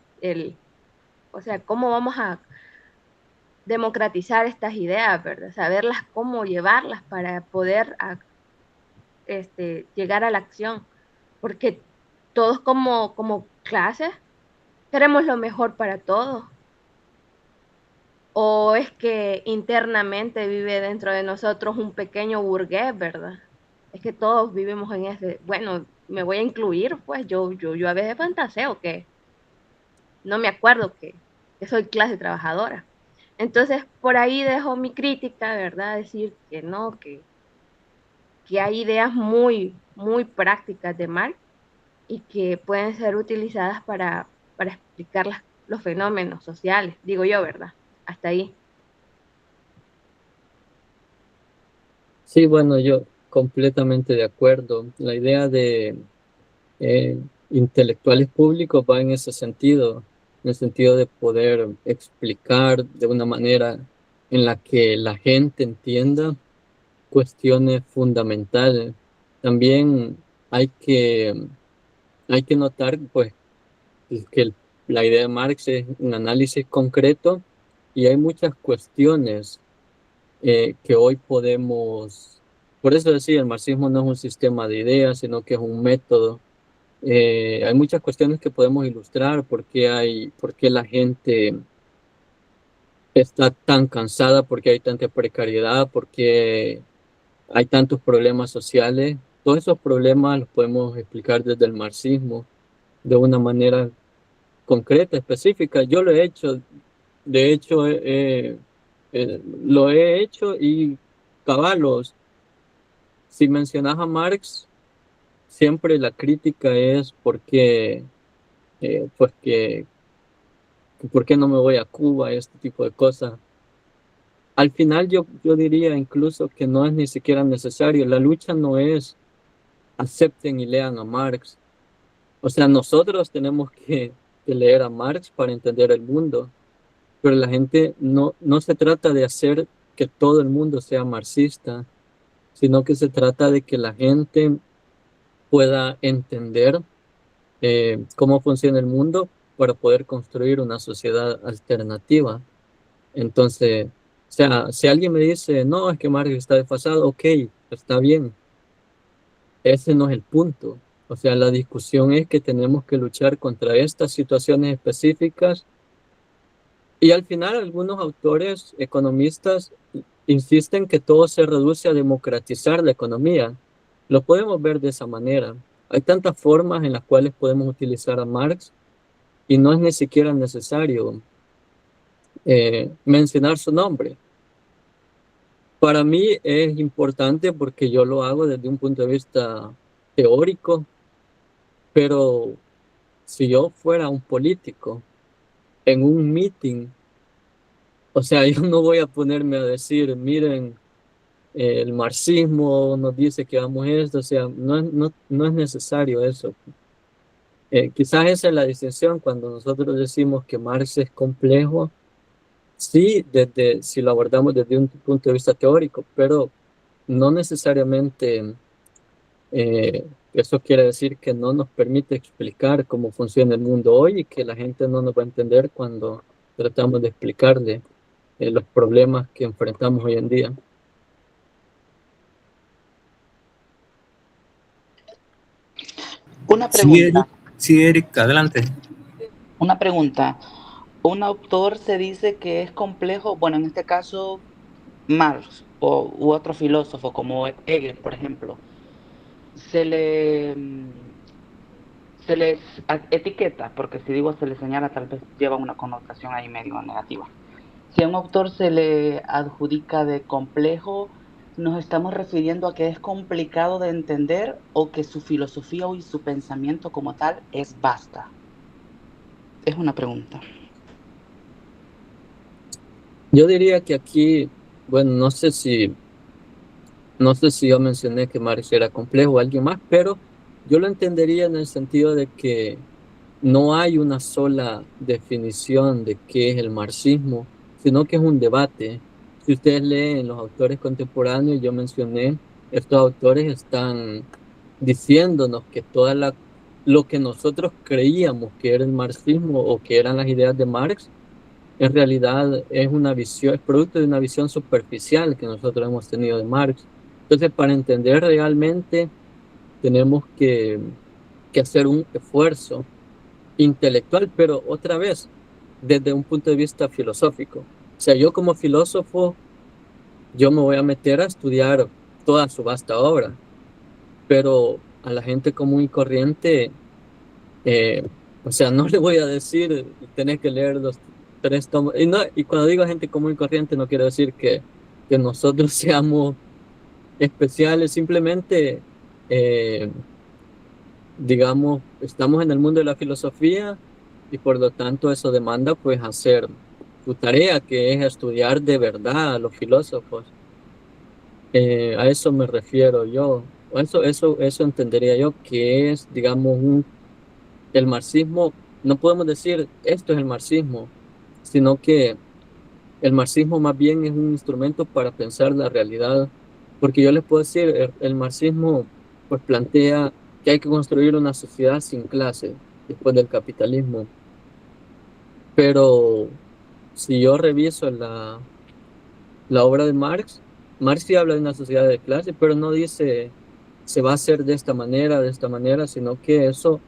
o sea, cómo vamos a democratizar estas ideas, ¿verdad? Saberlas cómo llevarlas para poder llegar a la acción, porque todos como clase queremos lo mejor para todos. ¿O es que internamente vive dentro de nosotros un pequeño burgués, verdad? Es que todos vivimos en ese, bueno, me voy a incluir, pues yo a veces fantaseo que no me acuerdo que soy clase trabajadora. Entonces, por ahí dejo mi crítica, ¿verdad? Decir que no, que hay ideas muy, muy prácticas de Marx y que pueden ser utilizadas para explicar los fenómenos sociales, digo yo, ¿verdad? Hasta ahí. Sí, bueno, yo completamente de acuerdo. La idea de eh, intelectuales públicos va en ese sentido, en el sentido de poder explicar de una manera en la que la gente entienda cuestiones fundamentales. También hay que, hay que notar, pues, que la idea de Marx es un análisis concreto y hay muchas cuestiones que hoy podemos, por eso decía, el marxismo no es un sistema de ideas, sino que es un método. Hay muchas cuestiones que podemos ilustrar, por qué la gente está tan cansada, por qué hay tanta precariedad, por qué hay tantos problemas sociales. Todos esos problemas los podemos explicar desde el marxismo de una manera concreta, específica. Yo lo he hecho, de hecho, lo he hecho y cabalos. Si mencionas a Marx, siempre la crítica es pues que, ¿por qué no me voy a Cuba? Este tipo de cosas. al final yo diría incluso que no es ni siquiera necesario. La lucha no es acepten y lean a Marx. O sea, nosotros tenemos que leer a Marx para entender el mundo, pero la gente no se trata de hacer que todo el mundo sea marxista, sino que se trata de que la gente pueda entender cómo funciona el mundo para poder construir una sociedad alternativa. Entonces, o sea, si alguien me dice, no, es que Marx está desfasado, ok, está bien. Ese no es el punto. O sea, la discusión es que tenemos que luchar contra estas situaciones específicas y al final algunos autores economistas insisten que todo se reduce a democratizar la economía. Lo podemos ver de esa manera. Hay tantas formas en las cuales podemos utilizar a Marx y no es ni siquiera necesario mencionar su nombre. Para mí es importante porque yo lo hago desde un punto de vista teórico, pero si yo fuera un político en un meeting, o sea, yo no voy a ponerme a decir, miren, el marxismo nos dice que hagamos esto, o sea, no es necesario eso. Quizás esa es la distinción cuando nosotros decimos que Marx es complejo, sí, si lo abordamos desde un punto de vista teórico, pero no necesariamente eso quiere decir que no nos permite explicar cómo funciona el mundo hoy y que la gente no nos va a entender cuando tratamos de explicarle los problemas que enfrentamos hoy en día. Una Sí, Eric, pregunta, sí, Eric, adelante. una pregunta. Un autor se dice que es complejo, bueno, en este caso Marx u otro filósofo como Hegel, por ejemplo, se le, se les etiqueta, porque si digo se le señala tal vez lleva una connotación ahí medio negativa. Si a un autor se le adjudica de complejo, ¿nos estamos refiriendo a que es complicado de entender o que su filosofía y su pensamiento como tal es vasta? Es una pregunta. Yo diría que aquí, bueno, no sé si yo mencioné que Marx era complejo o alguien más, pero yo lo entendería en el sentido de que no hay una sola definición de qué es el marxismo, sino que es un debate. Si ustedes leen los autores contemporáneos, yo mencioné, estos autores están diciéndonos que lo que nosotros creíamos que era el marxismo o que eran las ideas de Marx, en realidad es una visión, es producto de una visión superficial que nosotros hemos tenido de Marx. Entonces, para entender realmente, tenemos que hacer un esfuerzo intelectual, pero otra vez, desde un punto de vista filosófico. O sea, yo como filósofo, yo me voy a meter a estudiar toda su vasta obra, pero a la gente común y corriente, o sea, no le voy a decir, tenés que leer los 3 tomos. Y cuando digo gente común y corriente, no quiero decir que nosotros seamos especiales, simplemente, digamos, estamos en el mundo de la filosofía y por lo tanto eso demanda pues hacer tu tarea, que es estudiar de verdad a los filósofos. A eso me refiero yo. O eso entendería yo que es, digamos, el marxismo. No podemos decir esto es el marxismo, sino que el marxismo más bien es un instrumento para pensar la realidad, porque yo les puedo decir, el marxismo pues plantea que hay que construir una sociedad sin clase después del capitalismo, pero si yo reviso la obra de Marx, Marx sí habla de una sociedad de clase, pero no dice se va a hacer de esta manera, sino que eso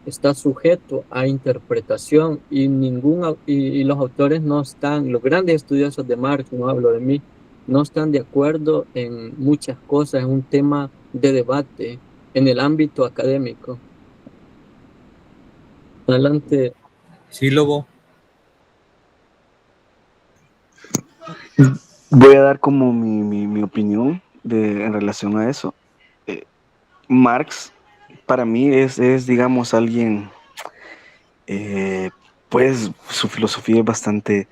está sujeto a interpretación y los autores no están, los grandes estudiosos de Marx, no hablo de mí, no están de acuerdo en muchas cosas, es un tema de debate en el ámbito académico. Adelante. Sí, Lobo. Voy a dar como mi opinión en relación a eso. Marx, para mí, es digamos, alguien, pues su filosofía es bastante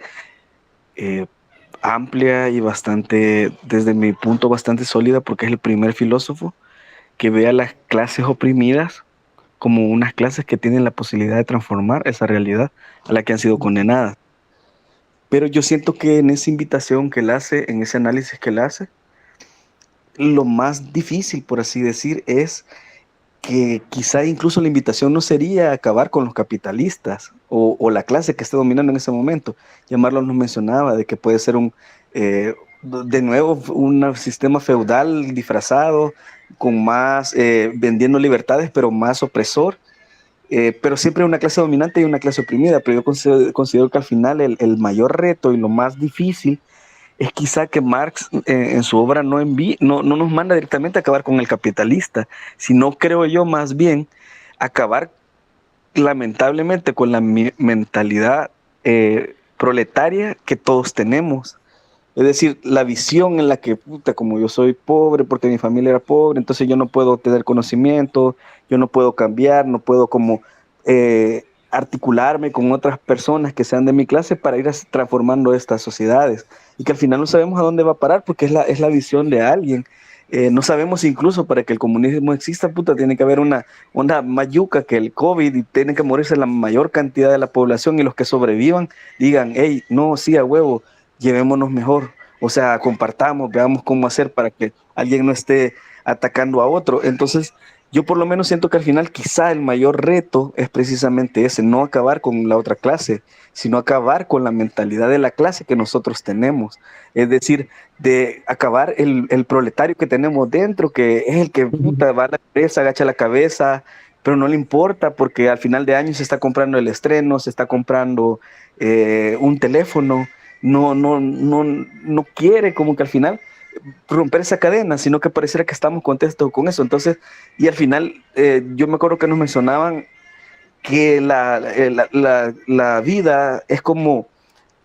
amplia y bastante, desde mi punto, bastante sólida, porque es el primer filósofo que ve a las clases oprimidas como unas clases que tienen la posibilidad de transformar esa realidad a la que han sido condenadas. Pero yo siento que en esa invitación que él hace, en ese análisis que él hace, lo más difícil, por así decir, es que quizá incluso la invitación no sería acabar con los capitalistas o la clase que esté dominando en ese momento. Ya Marlon nos mencionaba de que puede ser de nuevo un sistema feudal disfrazado, con más, vendiendo libertades, pero más opresor. Pero siempre hay una clase dominante y una clase oprimida, pero yo considero que al final el mayor reto y lo más difícil es quizá que Marx en su obra no nos manda directamente a acabar con el capitalista, sino creo yo más bien acabar lamentablemente con la mentalidad proletaria que todos tenemos. Es decir, la visión en la que, puta, como yo soy pobre porque mi familia era pobre, entonces yo no puedo tener conocimiento, yo no puedo cambiar, no puedo como articularme con otras personas que sean de mi clase para ir transformando estas sociedades. Y que al final no sabemos a dónde va a parar porque es la visión de alguien. No sabemos incluso para que el comunismo exista, puta, tiene que haber una mayuca que el COVID y tiene que morirse la mayor cantidad de la población y los que sobrevivan digan, hey, no, sí, a huevo, llevémonos mejor, o sea, compartamos, veamos cómo hacer para que alguien no esté atacando a otro. Entonces, yo por lo menos siento que al final quizá el mayor reto es precisamente ese, no acabar con la otra clase, sino acabar con la mentalidad de la clase que nosotros tenemos. Es decir, de acabar el proletario que tenemos dentro, que es el que puta, va a la empresa, agacha la cabeza, pero no le importa porque al final de año se está comprando el estreno, se está comprando un teléfono, no quiere como que al final romper esa cadena, sino que pareciera que estamos contentos con eso. Entonces, y al final, yo me acuerdo que nos mencionaban que la vida es como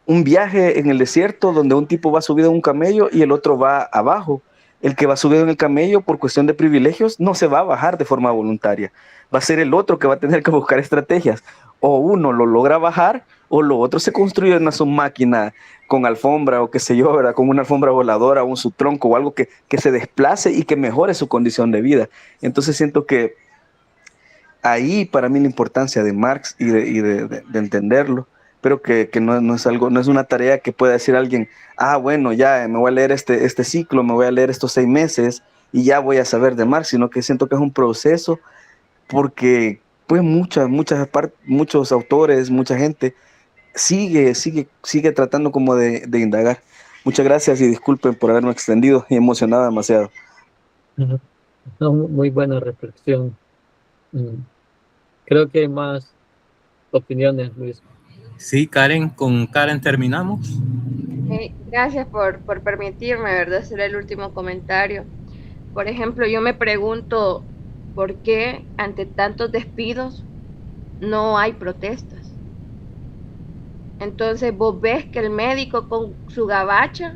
un viaje en el desierto donde un tipo va subido en un camello y el otro va abajo. El que va subido en el camello por cuestión de privilegios no se va a bajar de forma voluntaria. Va a ser el otro que va a tener que buscar estrategias. O uno lo logra bajar o lo otro se construye en su máquina con alfombra o qué sé yo, ¿verdad? Con una alfombra voladora o un subtronco o algo que se desplace y que mejore su condición de vida. Entonces siento que ahí para mí la importancia de Marx y de entenderlo, pero que no es algo, no es una tarea que pueda decir alguien, bueno, ya me voy a leer este ciclo, me voy a leer estos 6 meses y ya voy a saber de Marx, sino que siento que es un proceso porque pues muchos autores, mucha gente sigue tratando como de indagar. Muchas gracias y disculpen por haberme extendido y emocionado demasiado. No, muy buena reflexión. Creo que hay más opiniones, Luis. Sí, Karen, con Karen terminamos. Gracias por permitirme, ¿verdad?, hacer el último comentario. Por ejemplo, yo me pregunto por qué ante tantos despidos no hay protestas. Entonces vos ves que el médico con su gabacha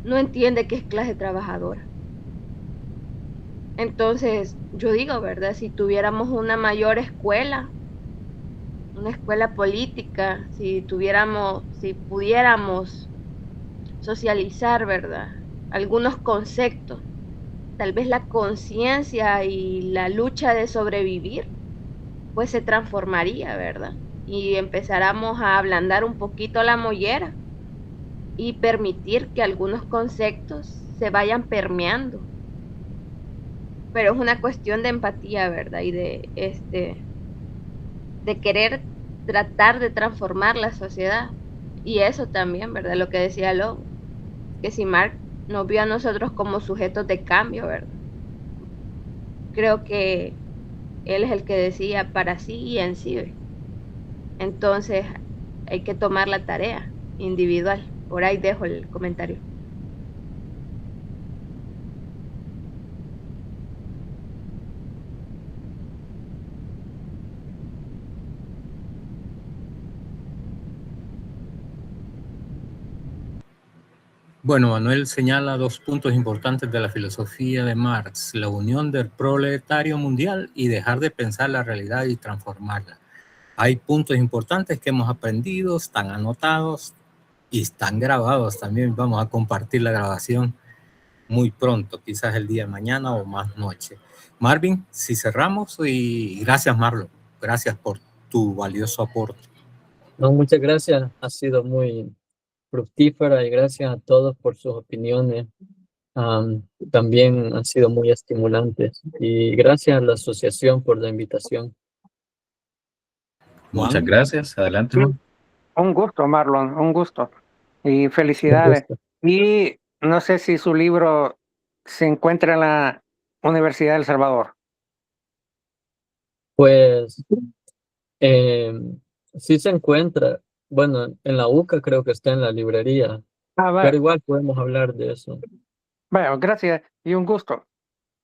no entiende que es clase trabajadora. Entonces yo digo, ¿verdad?, si tuviéramos una mayor escuela, una escuela política, si pudiéramos socializar, ¿verdad?, algunos conceptos, tal vez la conciencia y la lucha de sobrevivir, pues se transformaría, ¿verdad? Y empezáramos a ablandar un poquito la mollera y permitir que algunos conceptos se vayan permeando. Pero es una cuestión de empatía, ¿verdad? Y de querer tratar de transformar la sociedad. Y eso también, ¿verdad? Lo que decía Lobo, que si Marx nos vio a nosotros como sujetos de cambio, ¿verdad? Creo que él es el que decía para sí y en sí. Entonces hay que tomar la tarea individual. Por ahí dejo el comentario. Bueno, Manuel señala 2 puntos importantes de la filosofía de Marx: la unión del proletario mundial y dejar de pensar la realidad y transformarla. Hay puntos importantes que hemos aprendido, están anotados, y están grabados también. Vamos a compartir la grabación muy pronto, quizás el día de mañana o más noche. Marvin, si cerramos, y gracias Marlon, gracias por tu valioso aporte. No, muchas gracias, ha sido muy fructífera y gracias a todos por sus opiniones. También han sido muy estimulantes y gracias a la asociación por la invitación. Juan. Muchas gracias. Adelante, Juan. Un gusto, Marlon, un gusto. Y felicidades. Un gusto. Y no sé si su libro se encuentra en la Universidad de El Salvador. Pues sí se encuentra, bueno, en la UCA creo que está en la librería, pero igual podemos hablar de eso. Bueno, gracias y un gusto.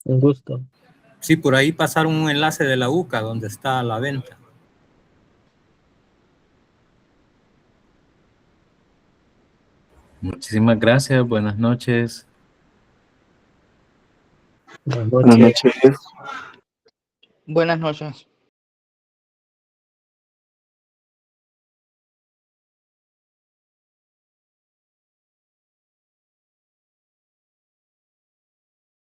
Un gusto. Sí, por ahí pasaron un enlace de la UCA donde está a la venta. Muchísimas gracias. Buenas noches. Buenas Buenas noches. noches. Buenas noches.